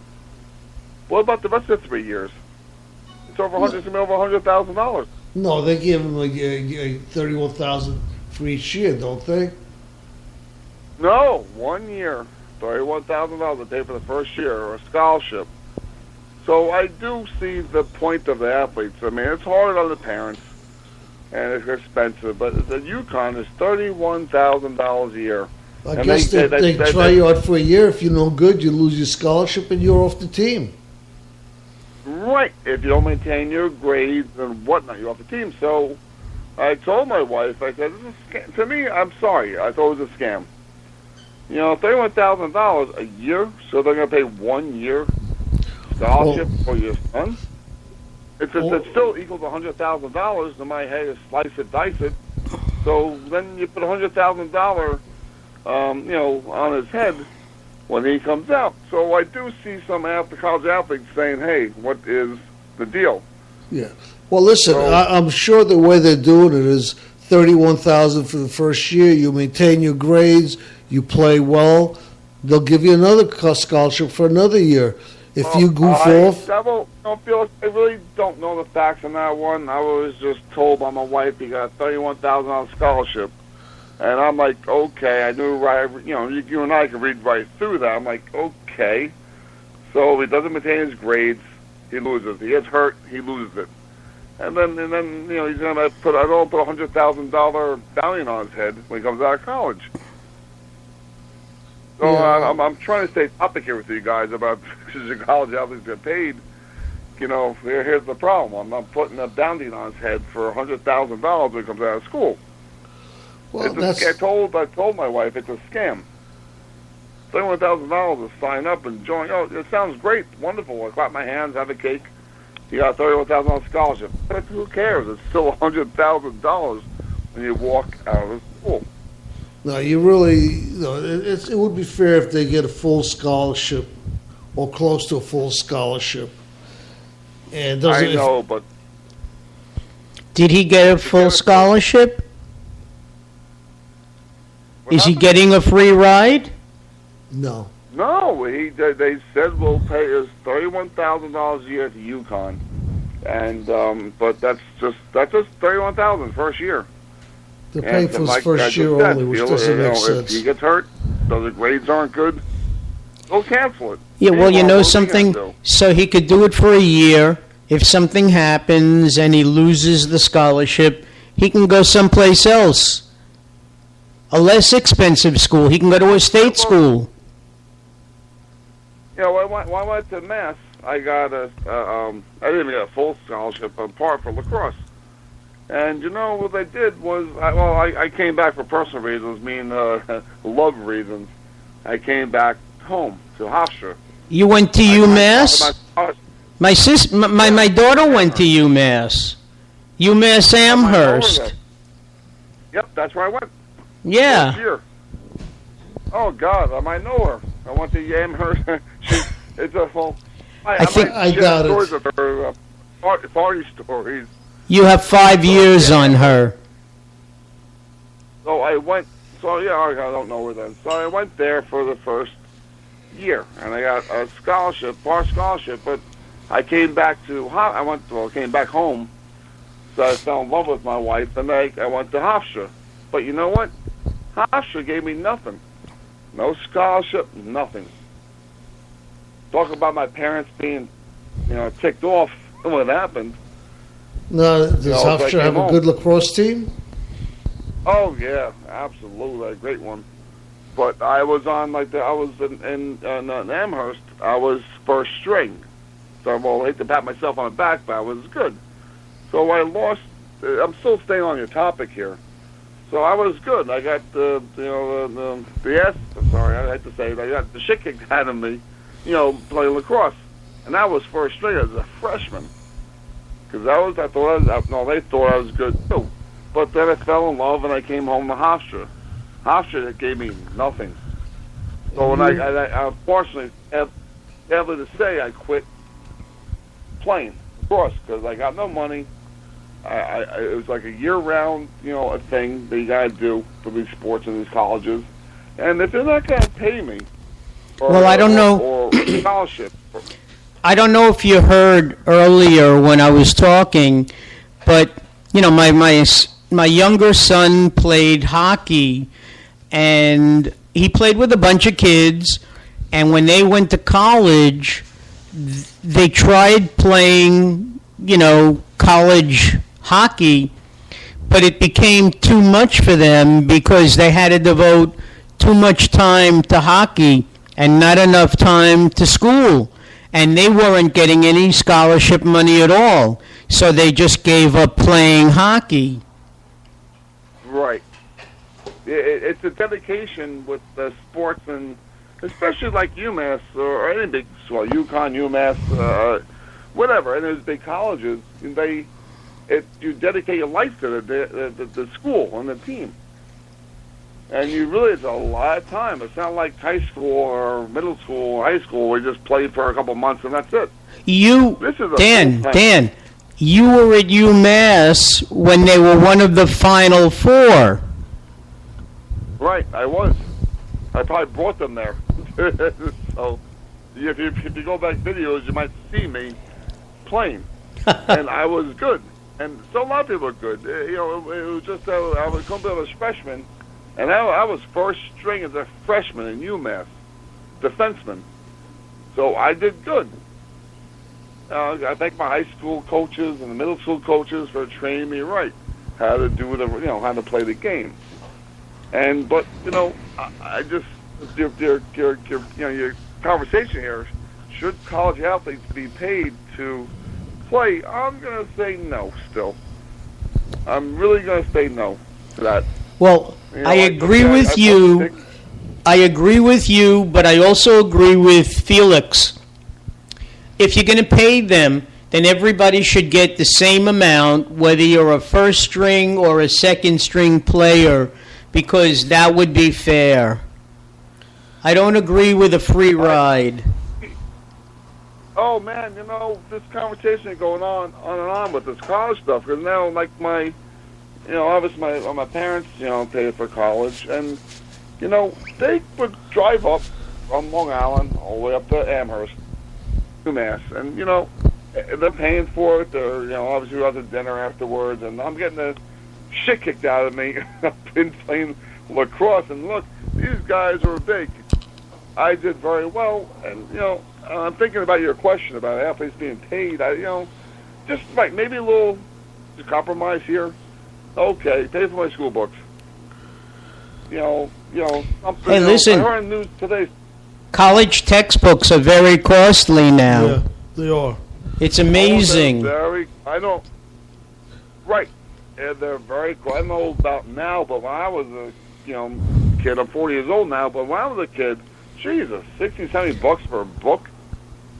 What about the rest of the 3 years? It's over $100,000. No, they give him $31,000 for each year, don't they? No, 1 year, $31,000 to pay for the first year, or a scholarship. So I do see the point of the athletes. I mean, it's hard on the parents, and it's expensive, but the UConn is $31,000 a year. I guess they try you out for a year. If you're no good, you lose your scholarship, and you're off the team. Right. If you don't maintain your grades and whatnot, you're off the team. So I told my wife, I said, this is a scam. To me, I'm sorry, I thought it was a scam. $31,000 a year, so they're going to pay 1 year scholarship for your son? It still equals $100,000. In my head, slice it, dice it. So then you put $100,000, on his head when he comes out. So I do see some college athletes saying, hey, what is the deal? Yeah. Well, listen, I'm sure the way they're doing it is $31,000 for the first year. You maintain your grades, you play well, they'll give you another scholarship for another year. If you goof off, I really don't know the facts on that one. I was just told by my wife he got a $31,000 scholarship, and I'm like, okay. I knew right. You and I can read right through that. I'm like, okay. So if he doesn't maintain his grades, he loses. He gets hurt, he loses it. And then he's gonna put $100,000 bounty on his head when he comes out of college. So I'm trying to stay topic here with you guys about because your college athletes get paid. Here's the problem. I'm putting a bounty on his head for $100,000 when he comes out of school. Well, I told my wife it's a scam. $31,000 to sign up and join. It sounds great, wonderful. I clap my hands, have a cake. You got a $31,000 scholarship. But who cares? It's still $100,000 when you walk out of school. No, you really. It would be fair if they get a full scholarship or close to a full scholarship. And I know, but did he get a full scholarship? Is he getting a free ride? No. No, they said we'll pay us $31,000 a year to UConn, and but that's just $31,000 first year. They're paying for his first year only, which doesn't make sense. If he gets hurt, so the grades aren't good, they'll cancel it. Yeah, well, you know something? So he could do it for a year. If something happens and he loses the scholarship, he can go someplace else. A less expensive school. He can go to a state school. Yeah, when I went to Mass, I got I didn't even get a full scholarship, but part for lacrosse. And you know what they did was, I came back for personal reasons, love reasons. I came back home to Hofstra. You went to UMass? My daughter went to UMass. UMass Amherst. Yep, that's where I went. Yeah. This year. Oh God, I might know her. I went to Amherst. It's a whole. I think I got it. Of her, party stories. You have 5 years on her. So I went. So yeah, I don't know her then. So I went there for the first year, and I got a scholarship, part scholarship. But I came back to. Came back home. So I fell in love with my wife, and I went to Hofstra. But you know what? Hofstra gave me nothing. No scholarship, nothing. Talk about my parents being, ticked off when it happened. No, does Hofstra have a good lacrosse team? Oh yeah, absolutely, a great one. But I was on I was in Amherst. I was first string. So I hate to pat myself on the back, but I was good. So I lost. I'm still staying on your topic here. So I was good. I got I hate to say it, I got the shit kicked out of me, playing lacrosse, and I was first string as a freshman. Because they thought I was good too. But then I fell in love and I came home to Hofstra. Hofstra gave me nothing. So when I unfortunately, sadly to say, I quit playing lacrosse because I got no money. It was like a year-round, a thing that you got to do for these sports and these colleges. And if they're not going to pay me, I don't know. Or scholarship. I don't know if you heard earlier when I was talking, but my younger son played hockey, and he played with a bunch of kids. And when they went to college, they tried playing, college hockey, but it became too much for them because they had to devote too much time to hockey and not enough time to school. And they weren't getting any scholarship money at all. So they just gave up playing hockey. Right. It's a dedication with the sports, and especially like UMass or any big, UConn, UMass, whatever, and there's big colleges, and you dedicate your life to the school and the team. And it's a lot of time. It's not like high school or middle school or high school where you just play for a couple months and that's it. Dan, you were at UMass when they were one of the Final Four. Right, I was. I probably brought them there. So if you go back videos, you might see me playing. And I was good. And so a lot of people were good. It was just I was coming up as a freshman. And I was first string as a freshman in UMass, defenseman. So I did good. I thank my high school coaches and the middle school coaches for training me right, how to do how to play the game. But I just your conversation here, should college athletes be paid to play? I'm gonna say no. Still, I'm really gonna say no to that. Well, I agree with you. I agree with you, but I also agree with Felix. If you're going to pay them, then everybody should get the same amount, whether you're a first string or a second string player, because that would be fair. I don't agree with a free ride. Oh man, this conversation is going on and on with this college stuff. Because now, like obviously my parents, paid for college, and they would drive up from Long Island all the way up to Amherst, UMass, and they're paying for it. They're obviously out to dinner afterwards, and I'm getting the shit kicked out of me. I've been playing lacrosse, and look, these guys are big. I did very well, and I'm thinking about your question about athletes being paid. Just like maybe a little compromise here. Okay, pay for my school books. Something. Hey, listen. I heard news today. College textbooks are very costly now. Yeah, they are. It's amazing. I know. Right. And they're very. I don't know about now, but when I was a kid, I'm 40 years old now. But when I was a kid, Jesus, $60, $70 for a book.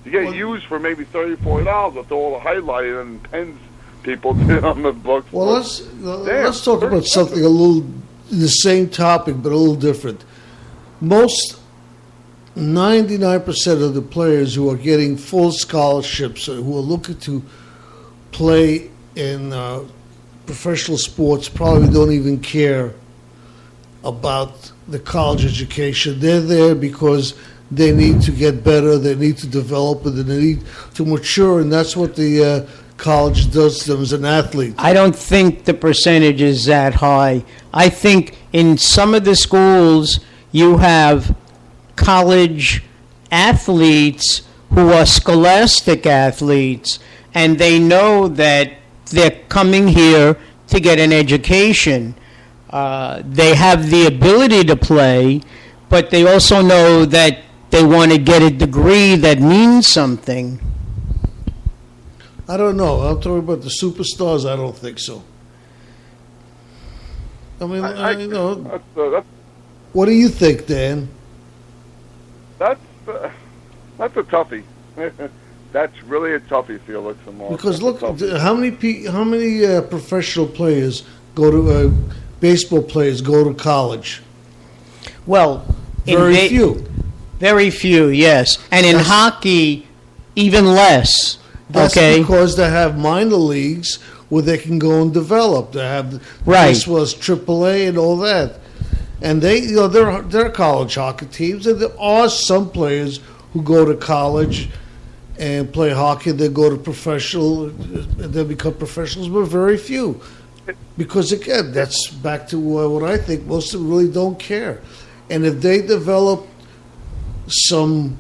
You get used for maybe $30, $40 with all the highlighting and pens people did on the books. Well, let's talk about something a little the same topic, but a little different. Most 99% of the players who are getting full scholarships, who are looking to play in professional sports, probably don't even care about the college education. They're there because they need to get better, they need to develop, and they need to mature, and that's what the college does to them as an athlete. I don't think the percentage is that high. I think in some of the schools you have college athletes who are scholastic athletes, and they know that they're coming here to get an education. They have the ability to play, but they also know that they want to get a degree that means something. I don't know. I'm talking about the superstars. I don't think so. I mean, what do you think, Dan? That's a toughie. That's really a toughie, Felix. Because look, how many professional players go to baseball players go to college? Well, very few. Very few, yes. And in hockey, even less. That's because they have minor leagues where they can go and develop. They have this was AAA and all that, and they're college hockey teams. And there are some players who go to college and play hockey. They go to professional, and they become professionals, but very few. Because again, that's back to what I think. Most of them really don't care, and if they develop some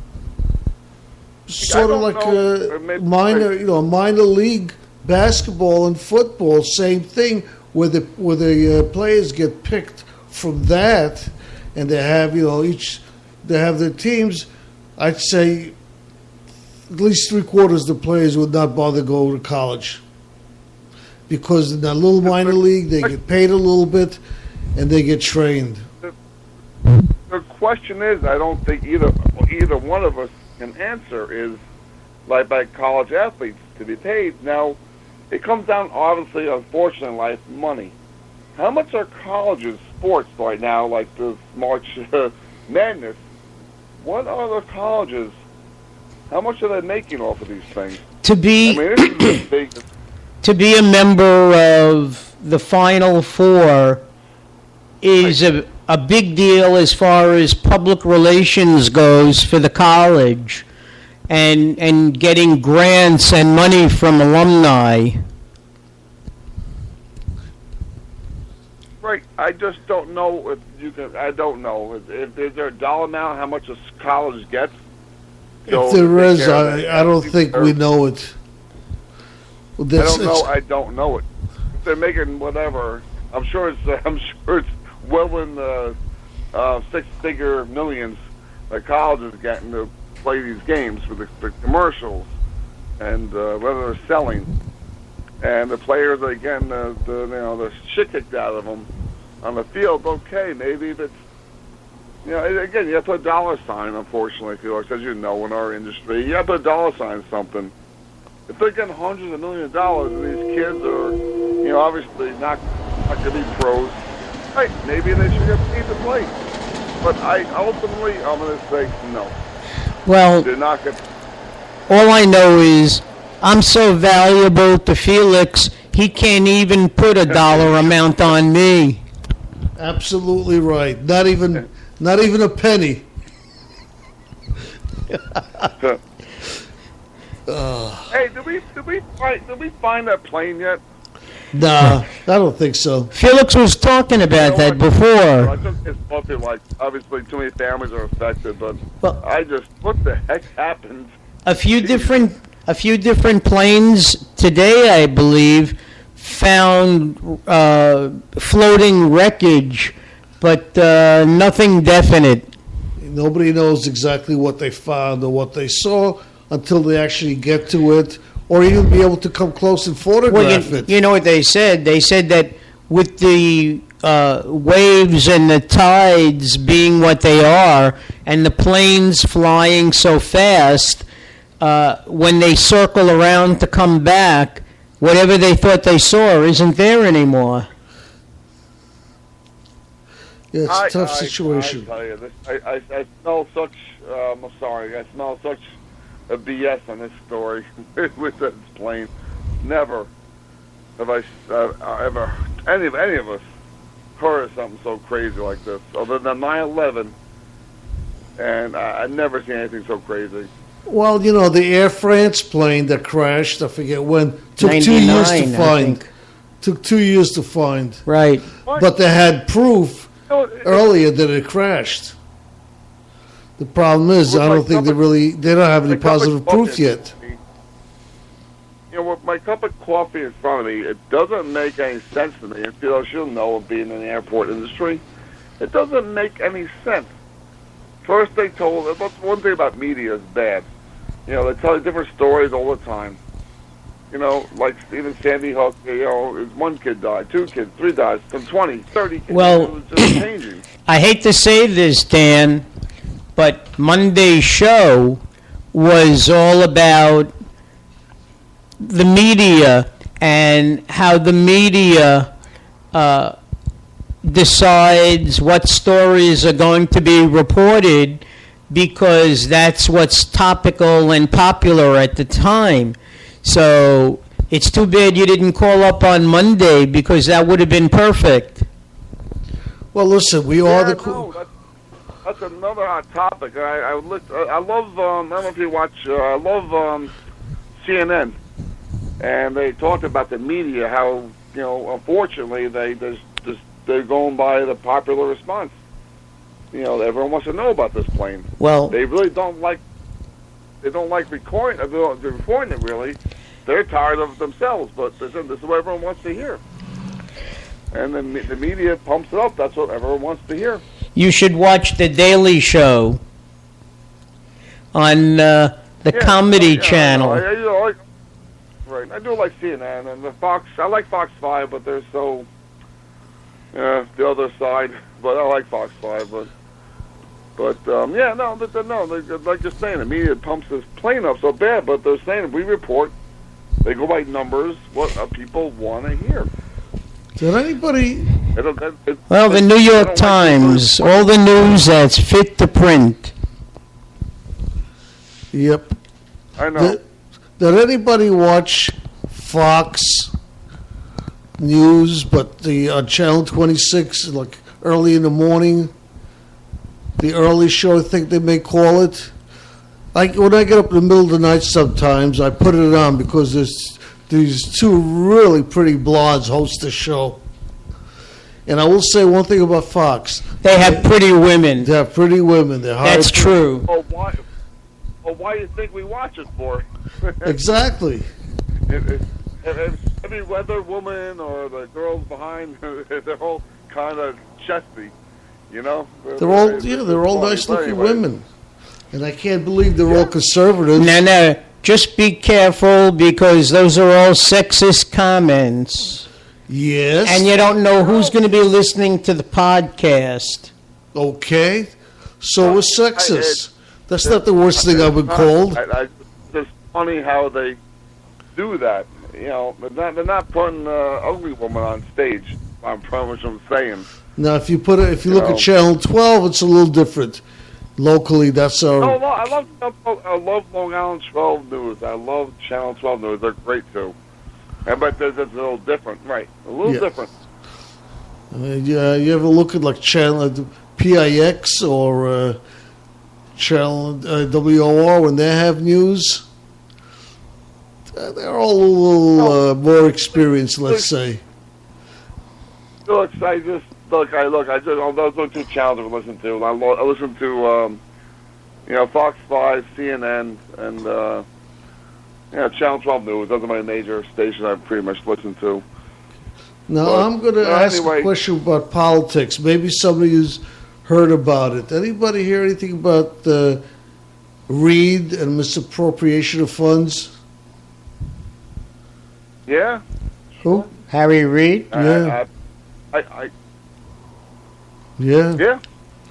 sort of like a minor league basketball and football, same thing, where the players get picked from that, and they have they have their teams. I'd say at least 3/4 of the players would not bother to go to college, because in that little minor league they get paid a little bit and they get trained. The question is, I don't think either one of us can answer, is like by college athletes to be paid. Now, it comes down, obviously, unfortunately, in life, money. How much are colleges sports right now, like the March Madness? What are the colleges? How much are they making off of these things? To be a member of the Final Four is a big deal as far as public relations goes for the college, and getting grants and money from alumni. Right. I just don't know if you can. I don't know. Is there a dollar amount how much a college gets? If there is, I don't think we know it. I don't know. I don't know it. If they're making whatever, I'm sure it's well in the six-figure millions that colleges getting to play these games with the commercials and whether they're selling, and the players again the shit kicked out of them on the field. Okay, maybe if it's again you have to put a dollar sign. Unfortunately, Felix, as you know, in our industry, you have to put a dollar sign something. If they're getting hundreds of millions of dollars and these kids are obviously not going to be pros, right? Maybe they should get paid to play. But I'm going to say no. Well, they're not going. All I know is I'm so valuable to Felix, he can't even put a dollar amount on me. Absolutely right. Not even a penny. Hey, did we find that plane yet? Nah, I don't think so. Felix was talking about that before. I just, it's probably like, obviously too many families are affected, but Well- what the heck happened? A few different planes today, I believe, found floating wreckage, but nothing definite. Nobody knows exactly what they found or what they saw until they actually get to it, or even be able to come close and photograph it. You know what they said? They said that with the waves and the tides being what they are, and the planes flying so fast, when they circle around to come back, whatever they thought they saw isn't there anymore. Yeah, it's a tough situation. I tell you, I smell such. I'm sorry. I smell such a BS on this story with this plane. Never have I ever any of us heard of something so crazy like this, other than 9/11, and I've never seen anything so crazy. Well, you know, the Air France plane that crashed, I forget when, took 2 years to 99, I find. think. Took 2 years to find. Right. But they had proof earlier that it crashed. The problem is, I don't think they don't have any positive proof yet. You know, with my cup of coffee in front of me, it doesn't make any sense to me. And she'll know, being in the airport industry, it doesn't make any sense. First, they told us, one thing about media is bad. You know, they tell you different stories all the time. You know, like even Sandy Hook, you know, one kid died, 2 kids, 3 died, from 20, 30 kids. Well, it was just changing. I hate to say this, Dan, but Monday's show was all about the media and how the media decides what stories are going to be reported because that's what's topical and popular at the time. So it's too bad you didn't call up on Monday, because that would have been perfect. Well, listen, we are the... That's another hot topic. I love, I don't know if you watch, I love CNN. And they talked about the media, how, you know, unfortunately, they're going by the popular response. You know, everyone wants to know about this plane. Well, they really don't like recording it, really. They're tired of it themselves, but this is what everyone wants to hear. And then the media pumps it up. That's what everyone wants to hear. you should watch The Daily Show on the Comedy Channel. I do like CNN and the Fox. I like Fox 5, but they're so the other side. But I like Fox 5, but like you're saying, the media pumps this plane up so bad. But they're saying we report. They go by numbers. What people want to hear. Did anybody? Well, the New York Times, all the news that's fit to print. Yep. I know. Did anybody watch Fox News, but the Channel 26, like early in the morning? The early show, I think they may call it. When I get up in the middle of the night sometimes, I put it on because there's these two really pretty blondes host the show. And I will say one thing about Fox. They have pretty women. They have pretty women. That's true. Oh, why do you think we watch it for? Exactly. Every weather woman or the girls behind, they're all kind of chesty, you know? They're all nice-looking women. And I can't believe they're all conservatives. No, just be careful because those are all sexist comments. Yes. And you don't know who's going to be listening to the podcast. Okay. So is sexist. That's not the worst thing I've been called. It's funny how they do that. You know, they're not putting ugly woman on stage. I promise I'm saying. Now, if you look at Channel 12, it's a little different. Locally, that's our... No, I love Long Island 12 News. I love Channel 12 News. They're great, too. But it's a little different, right? A little different. You ever look at, like, Channel PIX or Channel WOR, when they have news, they're all a little more experienced, let's say. Look, I just those are two channels I listen to. I listen to Fox 5, CNN, and Channel 12 News. Those are my major stations I pretty much listen to. Now, I'm going to ask a question about politics. Maybe somebody who's heard about it. Anybody hear anything about Reid and misappropriation of funds? Yeah. Who? Harry Reid? Yeah. Yeah.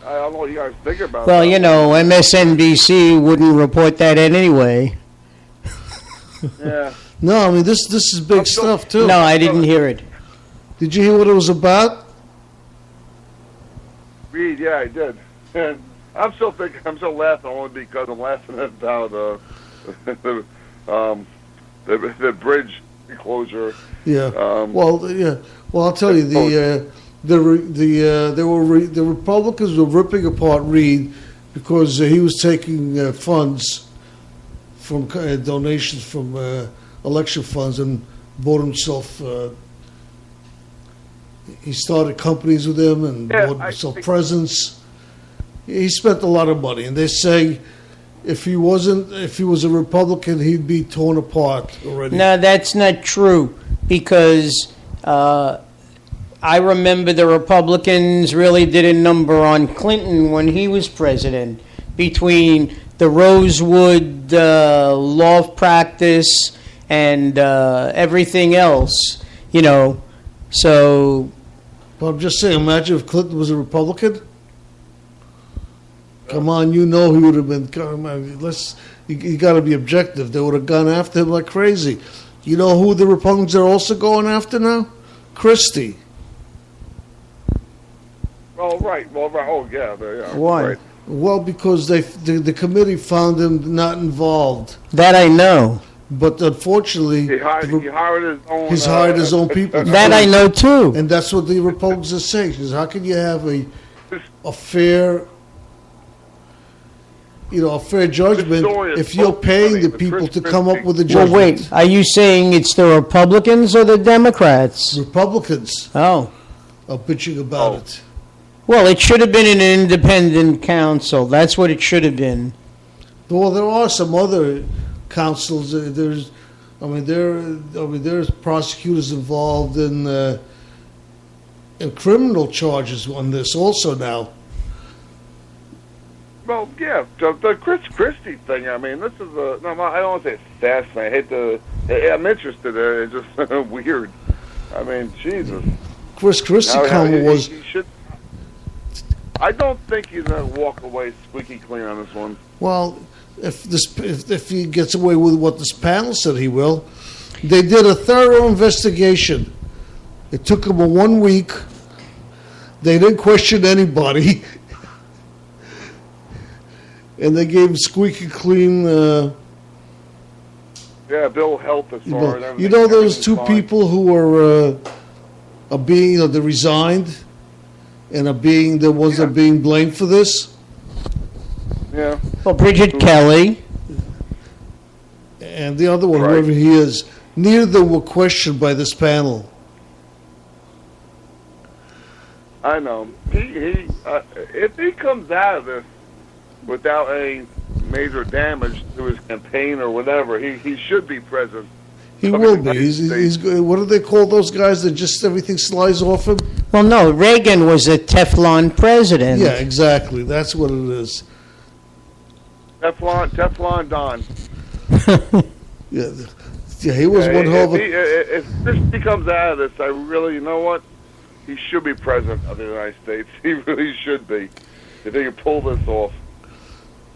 I don't know what you guys think about Well, that. MSNBC wouldn't report that anyway. Yeah. No, I mean, this is big stuff, too. No, I didn't hear it. Did you hear what it was about? Reid, yeah, I did. And I'm still laughing only because I'm laughing about the bridge closure. Yeah. Well, I'll tell you, the Republicans were ripping apart Reid because he was taking funds from donations from election funds and bought himself. He started companies with him and bought himself presents. He spent a lot of money, and they say if he was a Republican, he'd be torn apart already. No, that's not true, because I remember the Republicans really did a number on Clinton when he was president, between the Rosewood law practice and everything else, so... But I'm just saying, imagine if Clinton was a Republican. Come on, he would have been. You got to be objective. They would have gone after him like crazy. You know who the Republicans are also going after now? Christie. Oh, right. Oh, yeah. Why? Right. Well, because the committee found him not involved. That I know. But unfortunately, he hired his own. He's hired his own people. That I know too. And that's what the Republicans are saying. Because how can you have a fair, a fair judgment if you're paying the people to come up with a judgment? Well, wait. Are you saying it's the Republicans or the Democrats? Republicans are bitching about it. Well, it should have been an independent council. That's what it should have been. Well, there are some other councils. There's prosecutors involved in criminal charges on this also now. Well, yeah, the Chris Christie thing. I mean, this is I don't want to say it's fascinating. I'm interested in it. It's just weird. I mean, Jesus. Chris Christie was. He should. I don't think he's going to walk away squeaky clean on this one. Well, if he gets away with what this panel said he will, they did a thorough investigation. It took them 1 week. They didn't question anybody, and they gave him squeaky clean. Bill helped as far as you know those two people who are being they resigned and are being the ones that are being blamed for this. Yeah. Well, Bridget Kelly. And the other one, whoever he is, neither of them were questioned by this panel. I know. He if he comes out of this without any major damage to his campaign or whatever, he should be president. He will be. He's what do they call those guys that just everything slides off him? Well, no, Reagan was a Teflon president. Yeah, exactly. That's what it is. Teflon Don. Yeah, he was one hell of a... If Christie comes out of this, I really, you know what? He should be president of the United States. He really should be. If he can pull this off.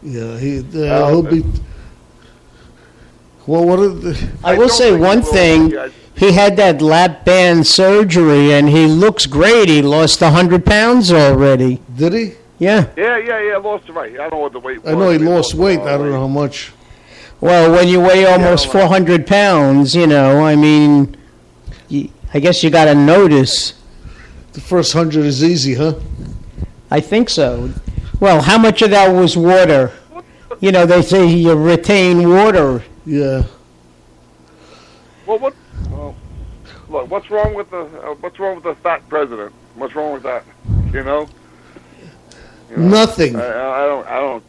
Yeah, he'll be... Well, what are the... I will say one thing. He had that lap band surgery, and he looks great. He lost 100 pounds already. Did he? Yeah. Yeah, lost weight. I don't know what the weight was. I know he lost weight. I don't know how much. Well, when you weigh almost 400 pounds, I mean, I guess you got to notice. The first 100 is easy, huh? I think so. Well, how much of that was water? You know, they say you retain water. Yeah. Well, look, what's wrong with the fat president? What's wrong with that? You know? Nothing. I don't.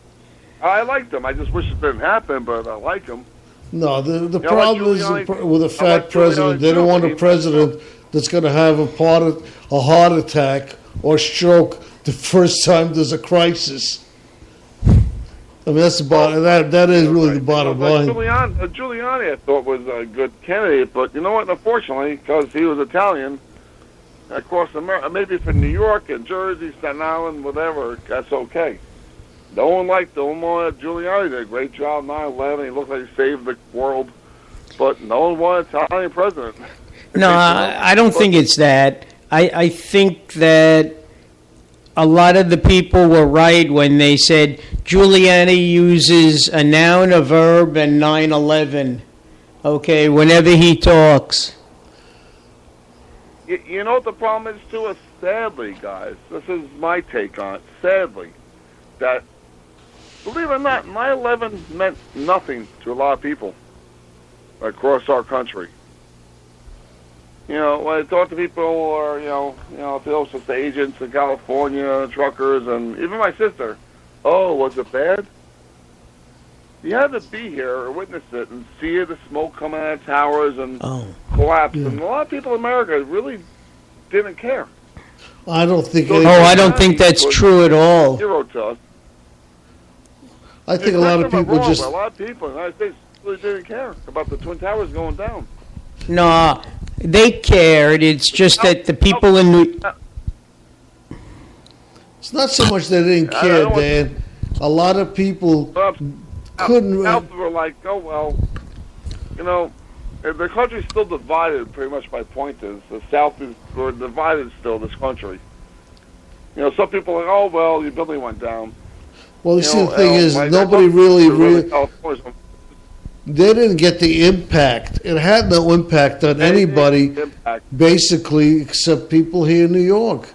I like them. I just wish it didn't happen, but I like them. No, the problem is with a fat president. They don't want a president that's going to have a heart attack or stroke the first time there's a crisis. I mean, that's the bottom. That is really the bottom line. Giuliani, I thought, was a good candidate, but you know what? Unfortunately, because he was Italian, across America, maybe from New York and Jersey, Staten Island, whatever, that's okay. No one Giuliani did a great job 9/11. He looked like he saved the world, but no one wanted Italian president. No, I don't think it's that. I think that a lot of the people were right when they said Giuliani uses a noun, a verb, and 9/11. Okay, whenever he talks. You know what the problem is too? Is sadly, guys, this is my take on it. Sadly, that believe it or not, 9/11 meant nothing to a lot of people across our country. You know, when I talk to people, or the agents in California, truckers, and even my sister, oh, was it bad? You had to be here or witness it and see the smoke coming out of towers and collapse. Yeah. And a lot of people in America really didn't care. I don't think. I don't think that's true at all. Zero to us. I think a lot of people just. A lot of people in the United States really didn't care about the Twin Towers going down. No, they cared. It's just that the people in New. It's not so much they didn't care, Dan. A lot of people couldn't. South were like, oh well, the country's still divided pretty much by pointers. The South we're divided still. This country. Some people are like, oh well, your building went down. Well, the thing is, nobody really. They didn't get the impact. It had no impact on anybody, basically, except people here in New York.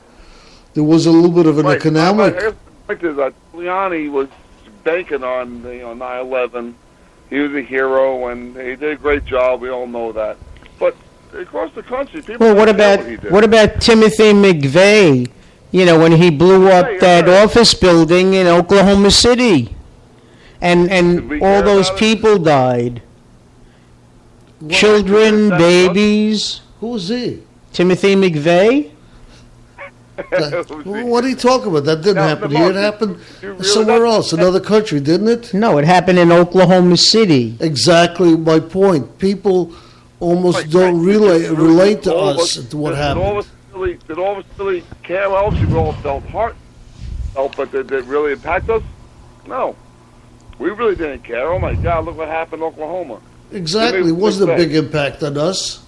There was a little bit of an economic. The point is that Giuliani was banking on 9/11. He was a hero, and he did a great job. We all know that. But across the country, people. Well, what about Timothy McVeigh? When he blew up that office building in Oklahoma City. And all those people died. Children, babies. Who was he? Timothy McVeigh? What are you talking about? That didn't happen here. It happened somewhere else, another country, didn't it? No, it happened in Oklahoma City. Exactly my point. People almost don't relate to us to what happened. Did all of us really care? Well, we all felt but did it really impact us? No. We really didn't care. Oh, my God, look what happened in Oklahoma. Exactly. It wasn't a big impact on us.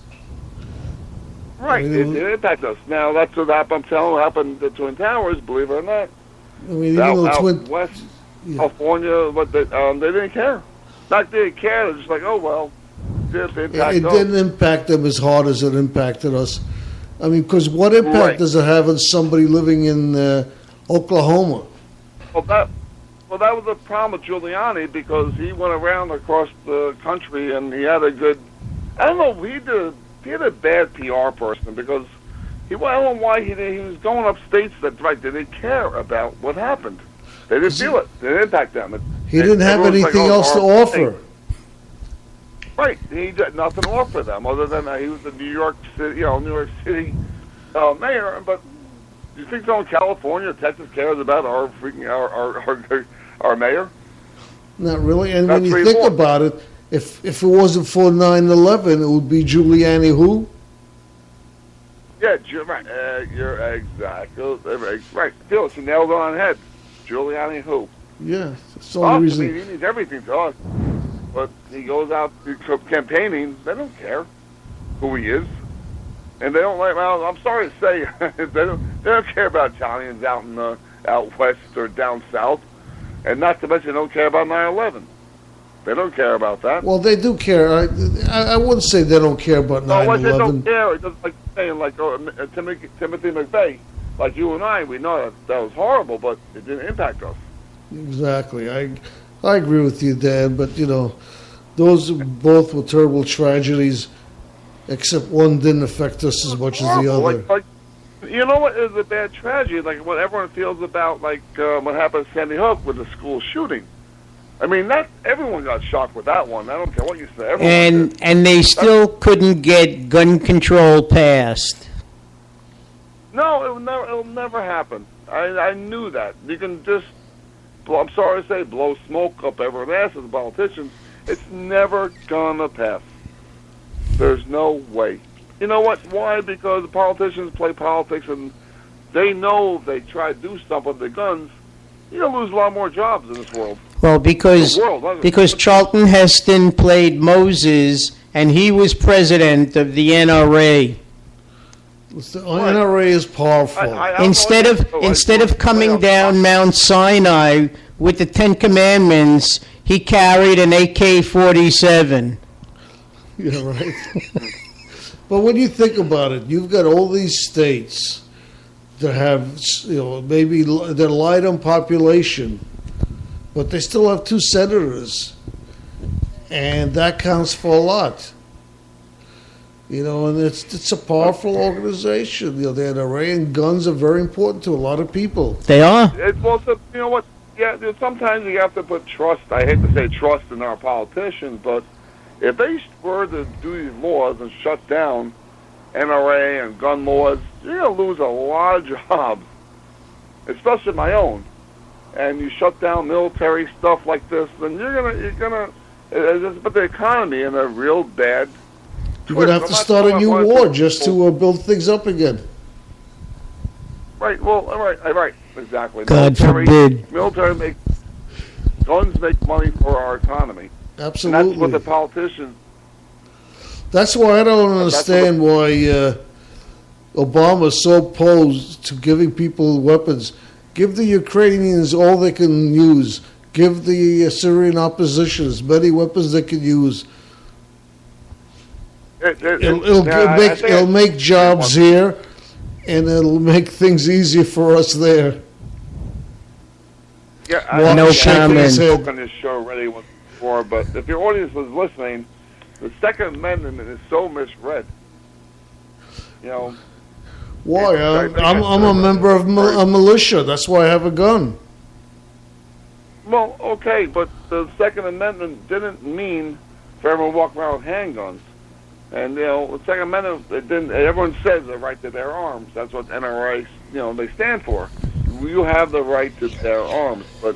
Right. It did impact us. Now, that's what happened. I'm telling you what happened to the Twin Towers, believe it or not. I mean, out west, California, but they didn't care. Not they didn't care. They're just like, oh, well, it didn't impact them as hard as it impacted us. I mean, because what impact does it have on somebody living in Oklahoma? Well, that was the problem with Giuliani, because he went around across the country and he had a good. I don't know. He had a bad PR person, because I don't know why he was going up states that they didn't care about what happened. They didn't feel it. It didn't impact them. He didn't have anything else to offer. Right. He had nothing to offer them other than he was the New York City, mayor. But do you think someone in California, Texas cares about our mayor? Not really. And when you think about it, if it wasn't for 9/11, it would be Giuliani who? Yeah, right. You're exactly right. Phyllis, you nailed it on the head. Giuliani who? Yeah, that's the only reason. He means everything to us. But he goes out campaigning. They don't care who he is, and they don't like. Well, I'm sorry to say, they don't care about Italians out west or down south, and not to mention they don't care about 9/11. They don't care about that. Well, they do care. I wouldn't say they don't care about 9/11. No, they don't care. It's just like saying, Timothy McVeigh. like you and I, we know that was horrible, but it didn't impact us. Exactly. I agree with you, Dan. But those both were terrible tragedies, except one didn't affect us as much as the other. Like, you know what is a bad tragedy? Like what everyone feels about, like what happened at Sandy Hook with the school shooting. I mean, everyone got shocked with that one. I don't care what you say. And they still couldn't get gun control passed. No, it'll never happen. I knew that. You can just, I'm sorry to say, blow smoke up everyone's ass as politicians. It's never gonna pass. There's no way. You know what? Why? Because the politicians play politics, and they know if they try to do stuff with the guns, you're going to lose a lot more jobs in this world. Well, because Charlton Heston played Moses, and he was president of the NRA. The NRA is powerful. Instead of coming down Mount Sinai with the Ten Commandments, he carried an AK-47. Yeah, right. But when you think about it, you've got all these states that have, maybe they're light on population, but they still have 2 senators, and that counts for a lot. And it's a powerful organization. The NRA, and guns are very important to a lot of people. They are. Well, you know what? Yeah, sometimes you have to put trust. I hate to say trust in our politicians, but if they were to do these laws and shut down NRA and gun laws, you're going to lose a lot of jobs, especially my own. And you shut down military stuff like this, then you're gonna put the economy in a real bad twist. You're going to have to start a new war just to build things up again. Right, well, right, exactly. God forbid. Guns make money for our economy. Absolutely. And that's what the politicians... That's why I don't understand why Obama is so opposed to giving people weapons. Give the Ukrainians all they can use. Give the Syrian opposition as many weapons they can use. It'll make jobs here, and it'll make things easier for us there. Yeah, I no comment. I've spoken on this show already once before, but if your audience was listening, the Second Amendment is so misread. Why? I'm a member of a militia. That's why I have a gun. Well, okay, but the Second Amendment didn't mean for everyone to walk around with handguns. And, the Second Amendment, everyone says the right to bear arms. That's what NRA, they stand for. You have the right to bear arms. But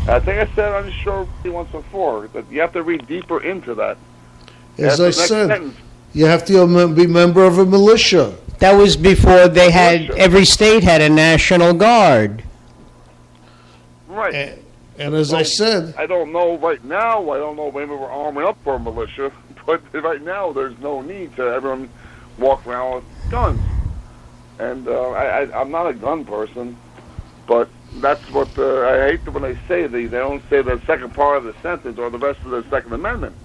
I think I said on the show once before that you have to read deeper into that. As I said, you have to be a member of a militia. That was before they had, every state had a National Guard. Right. And as I said... I don't know right now, maybe we're arming up for a militia, but right now there's no need to everyone walk around with guns. And I'm not a gun person, but that's what I hate when they say they don't say the second part of the sentence or the rest of the Second Amendment.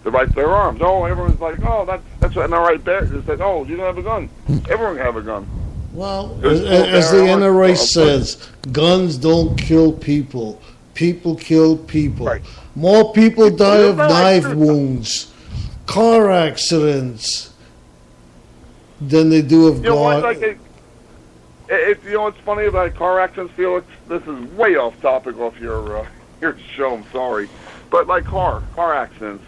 The right to bear arms. Oh, everyone's like, that's what NRA bears. They said, you don't have a gun. Everyone can have a gun. Well, as the NRA says, guns don't kill people. People kill people. Right. More people die of knife wounds, car accidents, than they do of guns. What's funny about car accidents, Felix? This is way off topic off your show. I'm sorry, but like car accidents.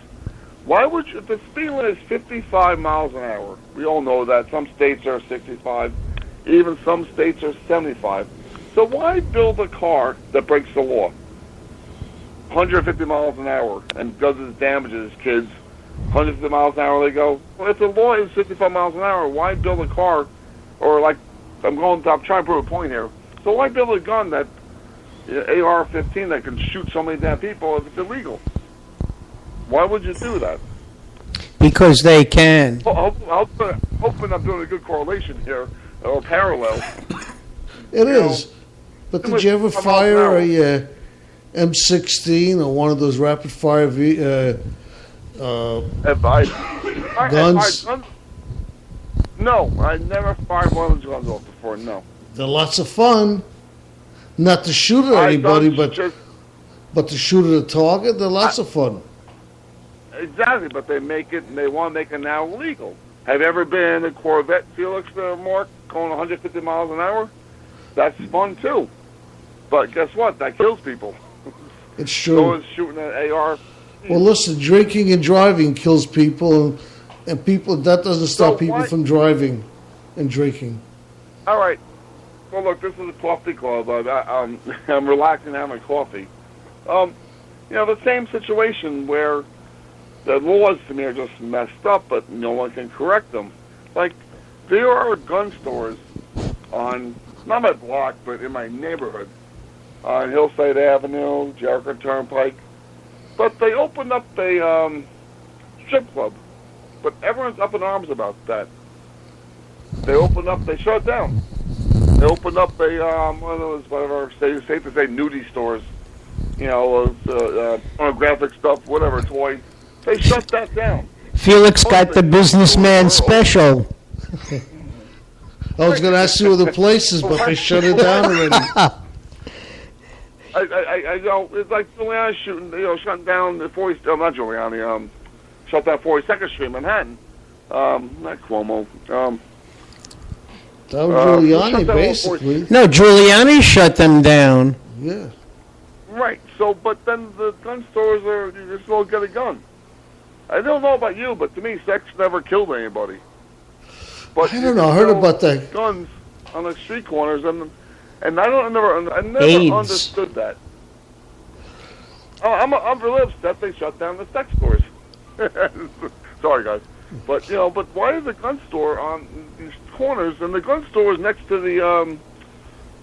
Why would you? The speed limit is 55 miles an hour. We all know that. Some states are 65. Even some states are 75. So why build a car that breaks the law? 150 miles an hour and does its damages, kids. 150 miles an hour they go. Well, if the law is 55 miles an hour, why build a car? Or like, I'm trying to prove a point here. So why build a gun that AR-15 that can shoot so many damn people if it's illegal? Why would you do that? Because they can. Hoping I'm doing a good correlation here, or parallel. It is. But did you ever fire a M16 or one of those rapid-fire guns? No, I never fired one of those guns off before, no. They're lots of fun. Not to shoot at anybody, but to shoot at a target, they're lots of fun. Exactly, but they make it, and they want to make it now legal. Have you ever been in a Corvette, Felix, Mark, going 150 miles an hour? That's fun, too. But guess what? That kills people. It's true. So is shooting an AR. Well, listen, drinking and driving kills people, and people that doesn't stop people from driving and drinking. All right. Well, look, this is a coffee club. I'm relaxing, having coffee. The same situation where the laws to me are just messed up, but no one can correct them. Like, there are gun stores on, not my block, but in my neighborhood, on Hillside Avenue, Jericho Turnpike. But they opened up a strip club. But everyone's up in arms about that. They shut it down. They opened up one of those, whatever, safe to say, nudie stores. Pornographic stuff, whatever, toy. They shut that down. Felix got the businessman special. I was going to ask you other places, but they shut it down already. I know, it's like Giuliani shutting down the 40, not Giuliani, shut down 42nd Street in Manhattan. Not Cuomo. That was Giuliani, basically. No, Giuliani shut them down. Yeah. Right, so, but then the gun stores you still get a gun. I don't know about you, but to me, sex never killed anybody. But I don't know. I heard about that. Guns on the street corners, and I never understood that. I'm really upset they shut down the sex stores. Sorry, guys, but why is the gun store on these corners, and the gun store is next to the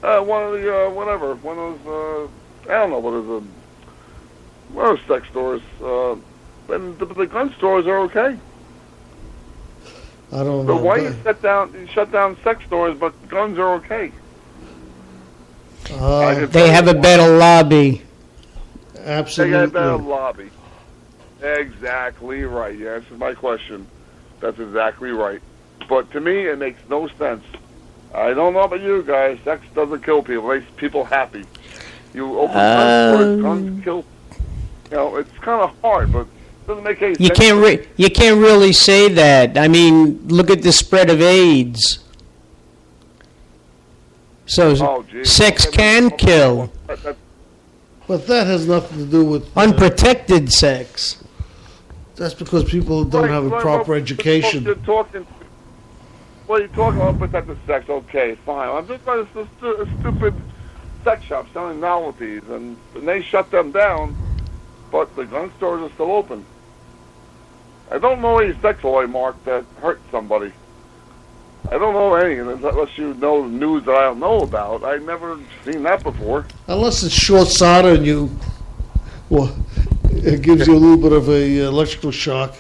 one of those I don't know what is one of those sex stores. And the gun stores are okay. I don't know. So why you shut down sex stores, but guns are okay? They have a better lobby. Absolutely. They have a better lobby. Exactly right. You answered my question. That's exactly right. But to me, it makes no sense. I don't know about you guys. Sex doesn't kill people. It makes people happy. You open gun stores, guns kill. It's kind of hard, but it doesn't make any sense. You can't really say that. I mean, look at the spread of AIDS. So sex can kill. But that has nothing to do with unprotected sex. That's because people don't have a proper education. You're talking about protected sex. Okay, fine. I'm just about a stupid sex shop selling novelties, and they shut them down, but the gun stores are still open. I don't know any sex toy, Mark, that hurt somebody. I don't know any, unless you know the news that I don't know about. I've never seen that before. Unless it's short solder and it gives you a little bit of a electrical shock.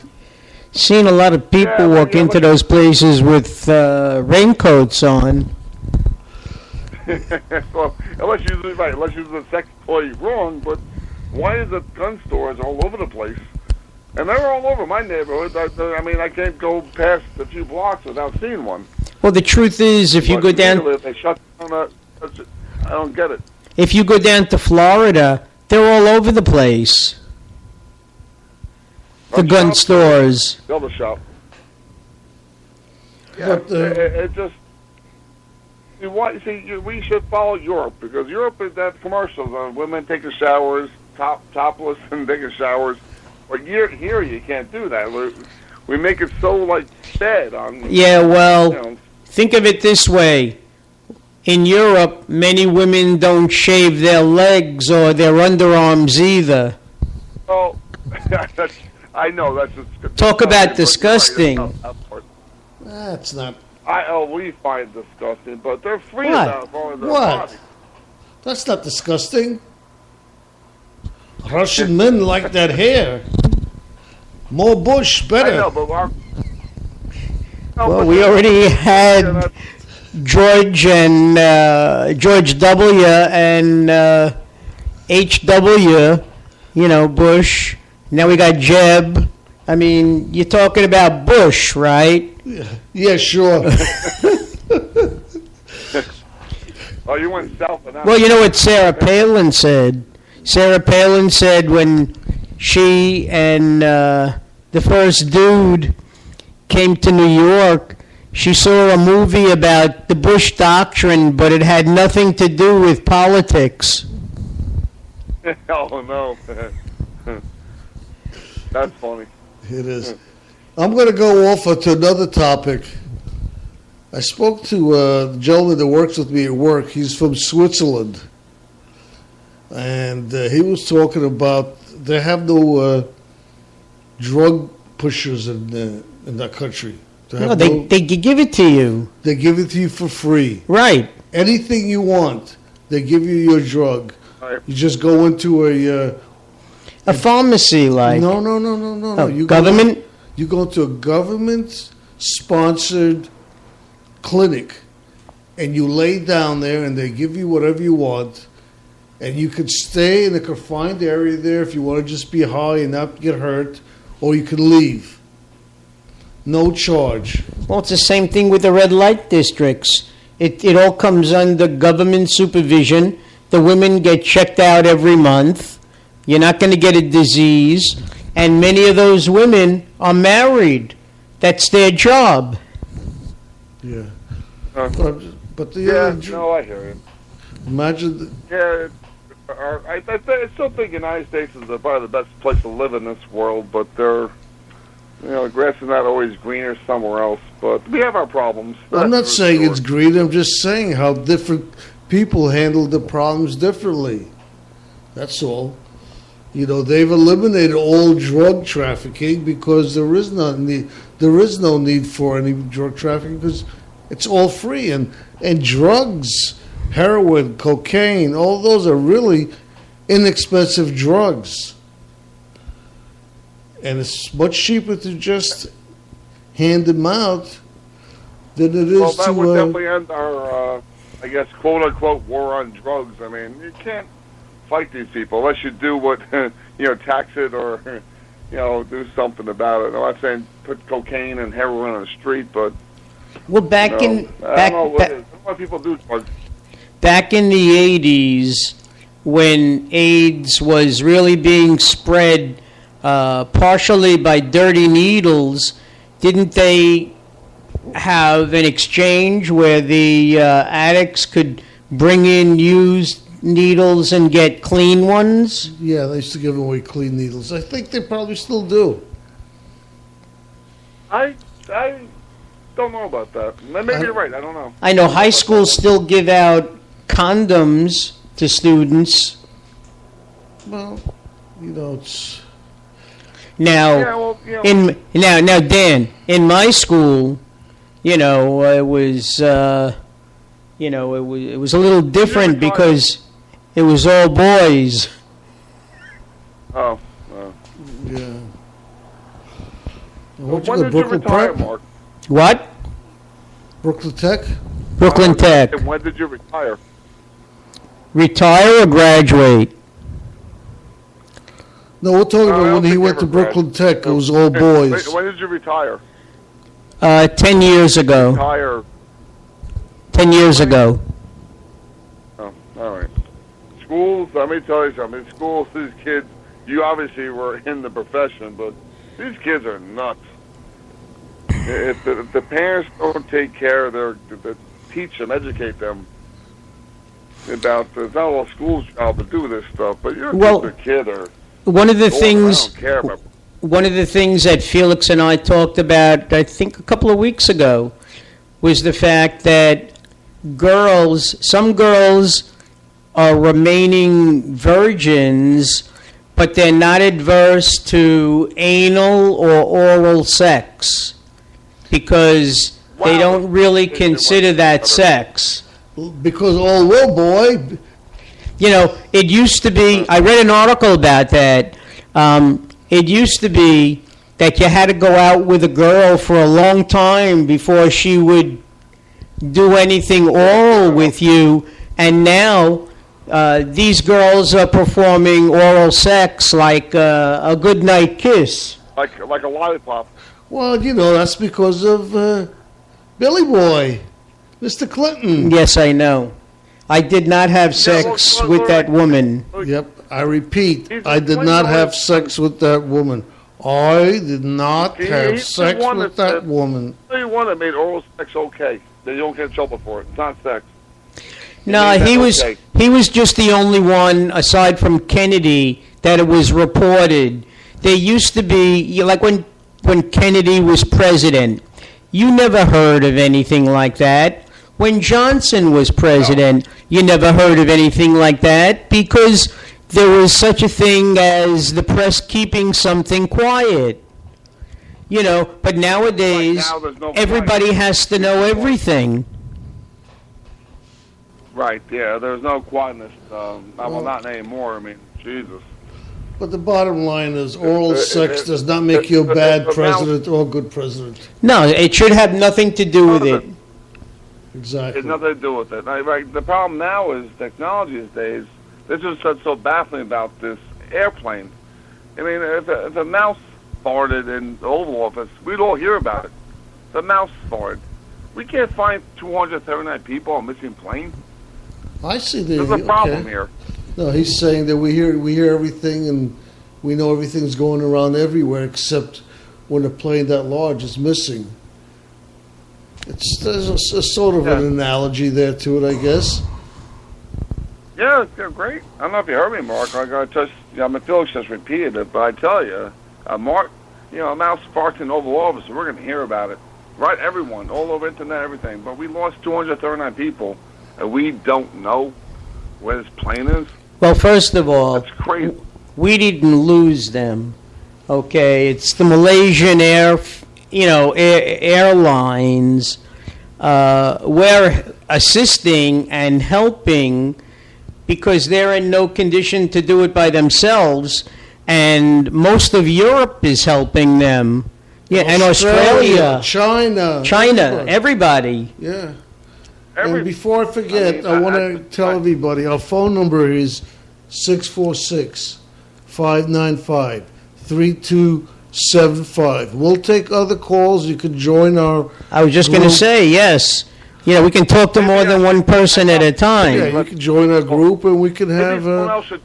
Seen a lot of people walk into those places with raincoats on. Well, unless you're the sex toy wrong, but why is it gun stores all over the place? And they're all over my neighborhood. I can't go past a few blocks without seeing one. Well, the truth is, if you go down... They shut down I don't get it. If you go down to Florida, they're all over the place. The gun stores. Build a shop. Yeah, it just... we should follow Europe, because Europe is that commercials on women taking showers, topless and taking showers. But here you can't do that. We make it so bad on. Yeah, well, think of it this way: in Europe, many women don't shave their legs or their underarms either. Oh, I know that's just. Talk about disgusting. That's not. We find it disgusting, but they're free about all their body. That's not disgusting. Russian men like that hair. More bush, better. I know, but we already had George and George W. and H.W., Bush. Now we got Jeb. I mean, you're talking about Bush, right? Yeah, sure. Oh, you went south of that. Well, you know what Sarah Palin said? Sarah Palin said when she and the first dude came to New York, she saw a movie about the Bush Doctrine, but it had nothing to do with politics. Oh, no. That's funny. It is. I'm going to go off to another topic. I spoke to the gentleman that works with me at work. He's from Switzerland. And he was talking about they have no drug pushers in that country. No, they give it to you. They give it to you for free. Right. Anything you want, they give you your drug. Right. You just go into a pharmacy, like no. You government. You go to a government-sponsored clinic, and you lay down there, and they give you whatever you want, and you could stay in a confined area there if you want to just be high and not get hurt, or you can leave. No charge. Well, it's the same thing with the red light districts. It all comes under government supervision. The women get checked out every month. You're not going to get a disease. And many of those women are married. That's their job. Yeah. But no, I hear you. Imagine. I still think the United States is probably the best place to live in this world, but the grass is not always greener somewhere else. But we have our problems. I'm not saying it's green. I'm just saying how different people handle the problems differently. That's all. They've eliminated all drug trafficking because there is no need for any drug trafficking because it's all free. And drugs, heroin, cocaine, all those are really inexpensive drugs. And it's much cheaper to just hand them out than it is that would definitely end our, quote-unquote war on drugs. I mean, you can't fight these people unless you do what, tax it or, do something about it. I'm not saying put cocaine and heroin on the street, but... Well, back I don't know what people do drugs. Back in the 80s, when AIDS was really being spread partially by dirty needles, didn't they have an exchange where the addicts could bring in used needles and get clean ones? Yeah, they used to give away clean needles. I think they probably still do. I don't know about that. Maybe you're right. I don't know. I know high schools still give out condoms to students. Well, it's... Now, now, Dan, in my school, it was, it was a little different because it was all boys. Oh. Yeah. When did you retire, Mark? What? Brooklyn Tech? Brooklyn Tech. And when did you retire? Retire or graduate? No, we're talking about when he went to Brooklyn Tech. It was all boys. When did you retire? 10 years ago. Retire. 10 years ago. Oh, all right. Schools, let me tell you something. In schools, these kids, you obviously were in the profession, but these kids are nuts. If the parents don't take care of teach them, educate them about, it's not all school's job to do this stuff, but you're just a kid or... One of the things that Felix and I talked about, I think a couple of weeks ago, was the fact that some girls are remaining virgins, but they're not adverse to anal or oral sex because they don't really consider that sex. Because boy. It used to be, I read an article about that, it used to be that you had to go out with a girl for a long time before she would do anything oral with you, and now these girls are performing oral sex like a goodnight kiss. Like a lollipop. Well, that's because of Billy Boy, Mr. Clinton. Yes, I know. I did not have sex with that woman. Yep, I repeat, He's I did the not one have that- sex with that woman. I did not He's have the sex one with that that said- woman. The one that made oral sex okay. That you don't get in trouble for it. It's not sex. No, made that okay. he was just the only one, aside from Kennedy, that it was reported. There used to be, like when Kennedy was president, you never heard of anything like that. When Johnson was president, you never heard of anything like that because there was such a thing as the press keeping something quiet. You know, but nowadays, Right now, there's no everybody quiet. has to know everything. Right, yeah, there's no quietness. Well, not anymore. I mean, Jesus. But the bottom line is, oral it- sex it- does not make you a it- bad it- president or a good president. No, it should have nothing to do with it. Exactly. It's nothing to do with it. Right, the problem now is technology these days. This is what's so baffling about this airplane. I mean, if a mouse farted in the Oval Office, we'd all hear about it. The mouse farted. We can't find 239 people on a missing plane. I see the. There's a problem okay. here. No, he's saying that we hear everything and we know everything's going around everywhere except when a plane that large is missing. There's a sort of an analogy there to it, I guess. Yeah, it's great. I don't know if you heard me, Mark. Felix just repeated it, but I tell you, Mark, a mouse farts in the Oval Office, and we're going to hear about it. Right, everyone, all over internet, everything. But we lost 239 people, and we don't know where this plane is. Well, first of all, That's crazy. we didn't lose them. Okay, it's the Malaysian airlines. We're assisting and helping because they're in no condition to do it by themselves, and most of Europe is helping them. Yeah, and Australia, China, everybody. Yeah. And before I forget, I want to tell everybody our phone number is 646-595-3275. We'll take other calls. You can join our. I was just going to group. say, yes. We can talk to more than one person at a time. Yeah, you can join our group and we can Maybe have someone a else should.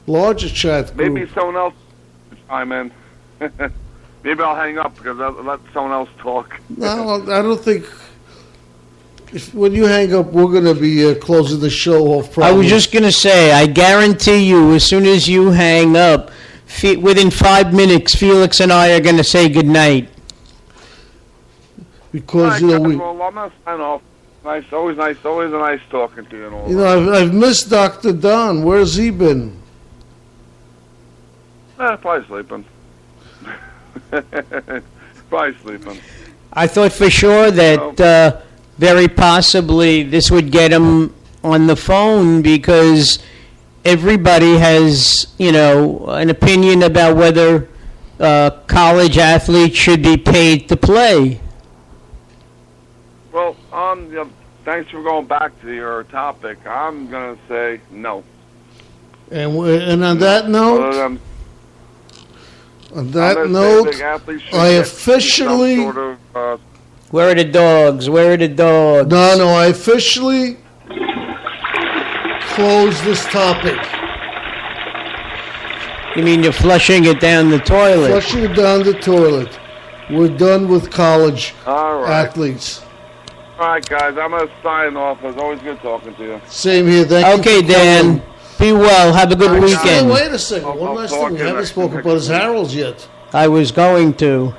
larger chat group. Maybe someone else should chime in. Maybe I'll hang up because I'll let someone else talk. No, I don't think. When you hang up, we're going to be closing the show off. I Probably. was just going to say, I guarantee you, as soon as you hang up, within 5 minutes, Felix and I are going to say goodnight. Because Well, we. I'm not signing off. Nice, always nice talking to you and all. I've missed Dr. Don. Where's he been? Probably sleeping. Probably sleeping. I thought for sure that very possibly this would get him on the phone because everybody has, an opinion about whether college athletes should be paid to play. Well, thanks for going back to your topic. I'm going to say no. And on that note, Other than- on that I'm gonna say note, big athletes should I get officially. some sort of, Where are the dogs? Where are the dogs? No, I officially close this topic. You mean you're flushing it down the toilet? Flushing it down the toilet. We're done with college all right. athletes. All right, guys. I'm going to sign off. It was always good talking to you. Same here. Thank you. Okay, for Dan. calling. Be well. Have a good All right, weekend. Wait a second. One I'll last talk thing. We to you haven't next- spoken next about his week. Harold's yet. I was going to.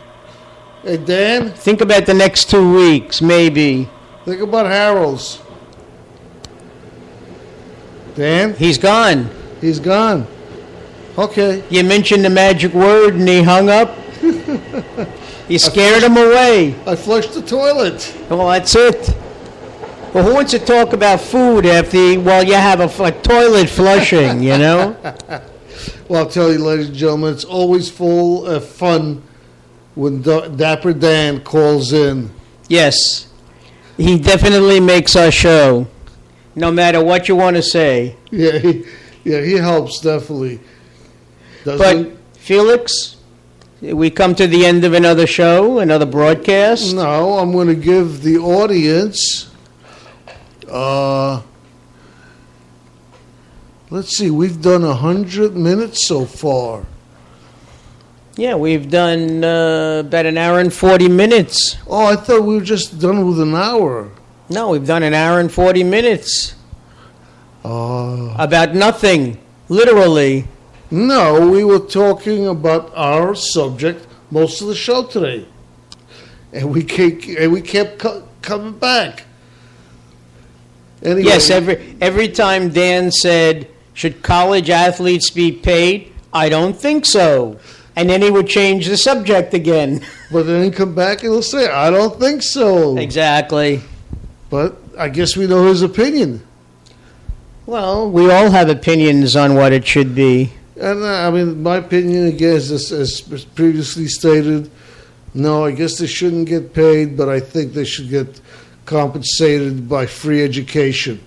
Hey, Dan, Think about the next 2 weeks, maybe. think about Harold's. Dan, He's gone. he's gone. Okay. You mentioned the magic word and he hung up. You scared him away. I flushed the toilet. Well, that's it. Well, who wants to talk about food while you have a toilet flushing, Well, I'll tell you, ladies and gentlemen, it's always full of fun when Dapper Dan calls in. Yes. He definitely makes our show, no matter what you want to say. Yeah, he helps, definitely. But, Doesn't Felix, we come to the end of another show, another broadcast. No, I'm going to give the audience Let's see, we've done 100 minutes so far. Yeah, we've done about an hour and 40 minutes. Oh, I thought we were just done with an hour. No, we've done an hour and 40 minutes. About nothing, literally. No, we were talking about our subject most of the show today. And we kept coming back. Anyway, Yes, every time Dan said, should college athletes be paid? I don't think so. And then he would change the subject again. But then he'd come back and he'll say, I don't think so. Exactly. But I guess we know his opinion. Well, we all have opinions on what it should be. And I mean, my opinion, again, is as previously stated, no, I guess they shouldn't get paid, but I think they should get compensated by free education,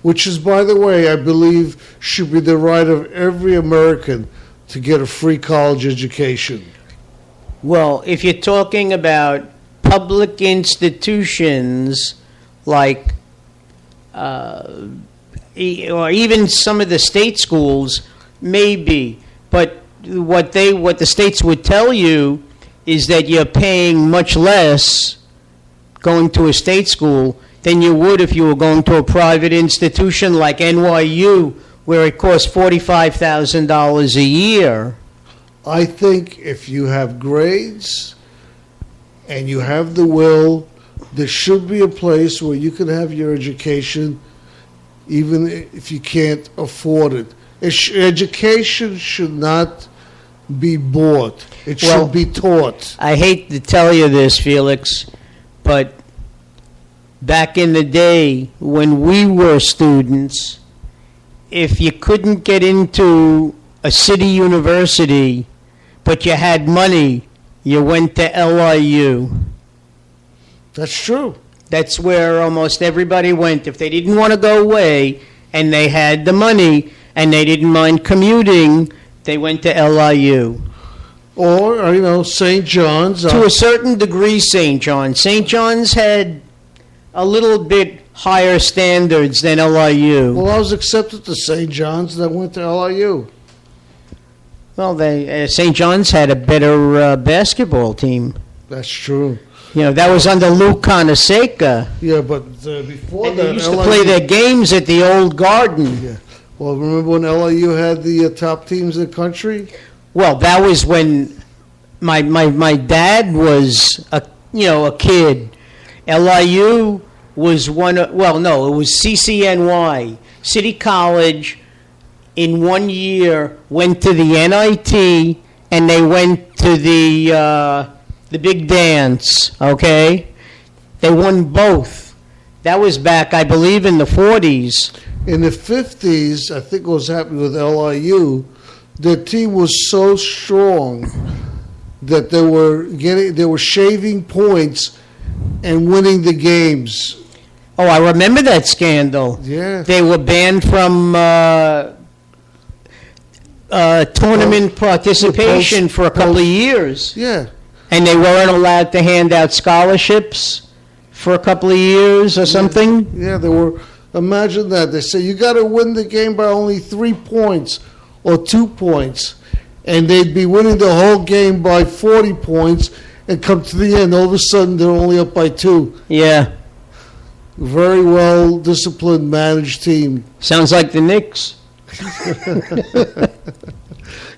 which is, by the way, I believe should be the right of every American to get a free college education. Well, if you're talking about public institutions like, or even some of the state schools, maybe. But what the states would tell you is that you're paying much less going to a state school than you would if you were going to a private institution like NYU, where it costs $45,000 a year. I think if you have grades and you have the will, there should be a place where you can have your education even if you can't afford it. Education should not be bought. It should be taught. I hate to tell you this, Felix, but back in the day when we were students, if you couldn't get into a city university, but you had money, you went to LIU. That's true. That's where almost everybody went. If they didn't want to go away and they had the money and they didn't mind commuting, they went to LIU. Or, St. John's. To a certain degree, St. John's. St. John's had a little bit higher standards than LIU. Well, I was accepted to St. John's and I went to LIU. Well, St. John's had a better basketball team. That's true. That was under Lou Conaseca. Yeah, but before And that, they used to play their games at the old Garden. Yeah. Well, remember when LIU had the top teams in the country? Well, that was when my dad was a kid. LIU was it was CCNY. City College in 1 year went to the NIT and they went to the big dance, okay? They won both. That was back, I believe, in the 40s. In the 50s, I think what was happening with LIU, their team was so strong that they were shaving points and winning the games. Oh, I remember that scandal. Yeah. They were banned from tournament participation for a couple of years. Yeah. And they weren't allowed to hand out scholarships for a couple of years or something? Yeah, they were. Imagine that. They say, you got to win the game by only 3 points or 2 points. And they'd be winning the whole game by 40 points and come to the end. All of a sudden, they're only up by 2. Yeah. Very well disciplined, managed team. Sounds like the Knicks.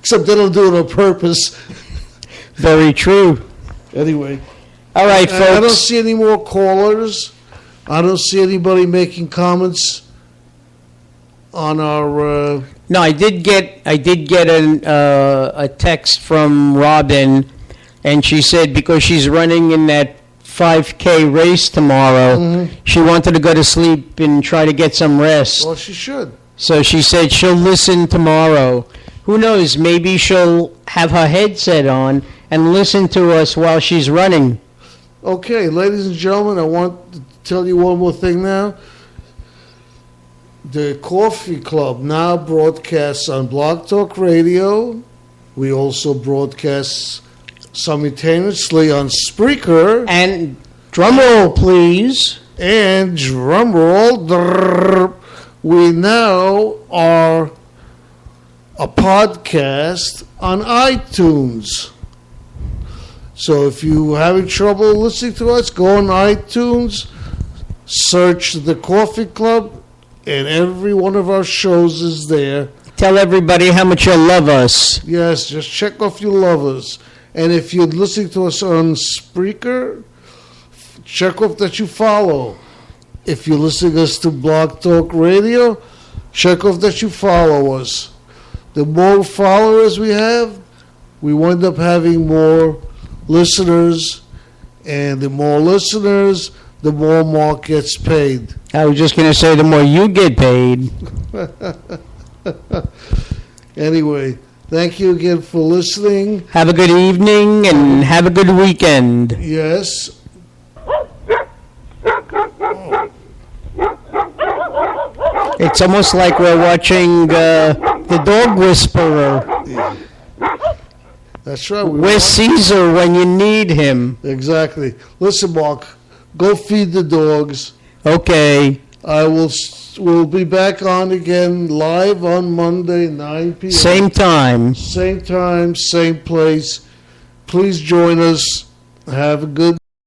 Except they don't do it on purpose. Very true. Anyway. All right, folks. I don't see any more callers. I don't see anybody making comments on our... No, I did get a text from Robin, and she said because she's running in that 5K race tomorrow, she wanted to go to sleep and try to get some rest. Well, she should. So she said she'll listen tomorrow. Who knows, maybe she'll have her headset on and listen to us while she's running. Okay, ladies and gentlemen, I want to tell you one more thing now. The Coffee Club now broadcasts on Blog Talk Radio. We also broadcast simultaneously on Spreaker. And drum roll, please. And drum roll, drrrr, we now are a podcast on iTunes. So if you're having trouble listening to us, go on iTunes, search The Coffee Club, and every one of our shows is there. Tell everybody how much you love us. Yes, just check off you love us. And if you're listening to us on Spreaker, check off that you follow. If you're listening to us to Blog Talk Radio, check off that you follow us. The more followers we have, we wind up having more listeners. And the more listeners, the more Mark gets paid. I was just going to say the more you get paid. Anyway, thank you again for listening. Have a good evening and have a good weekend. Yes. It's almost like we're watching The Dog Whisperer. Yeah. That's right. Where's Caesar when you need him? Exactly. Listen, Mark, go feed the dogs. Okay. We'll be back on again live on Monday, 9 p.m. Same time. Same time, same place. Please join us. Have a good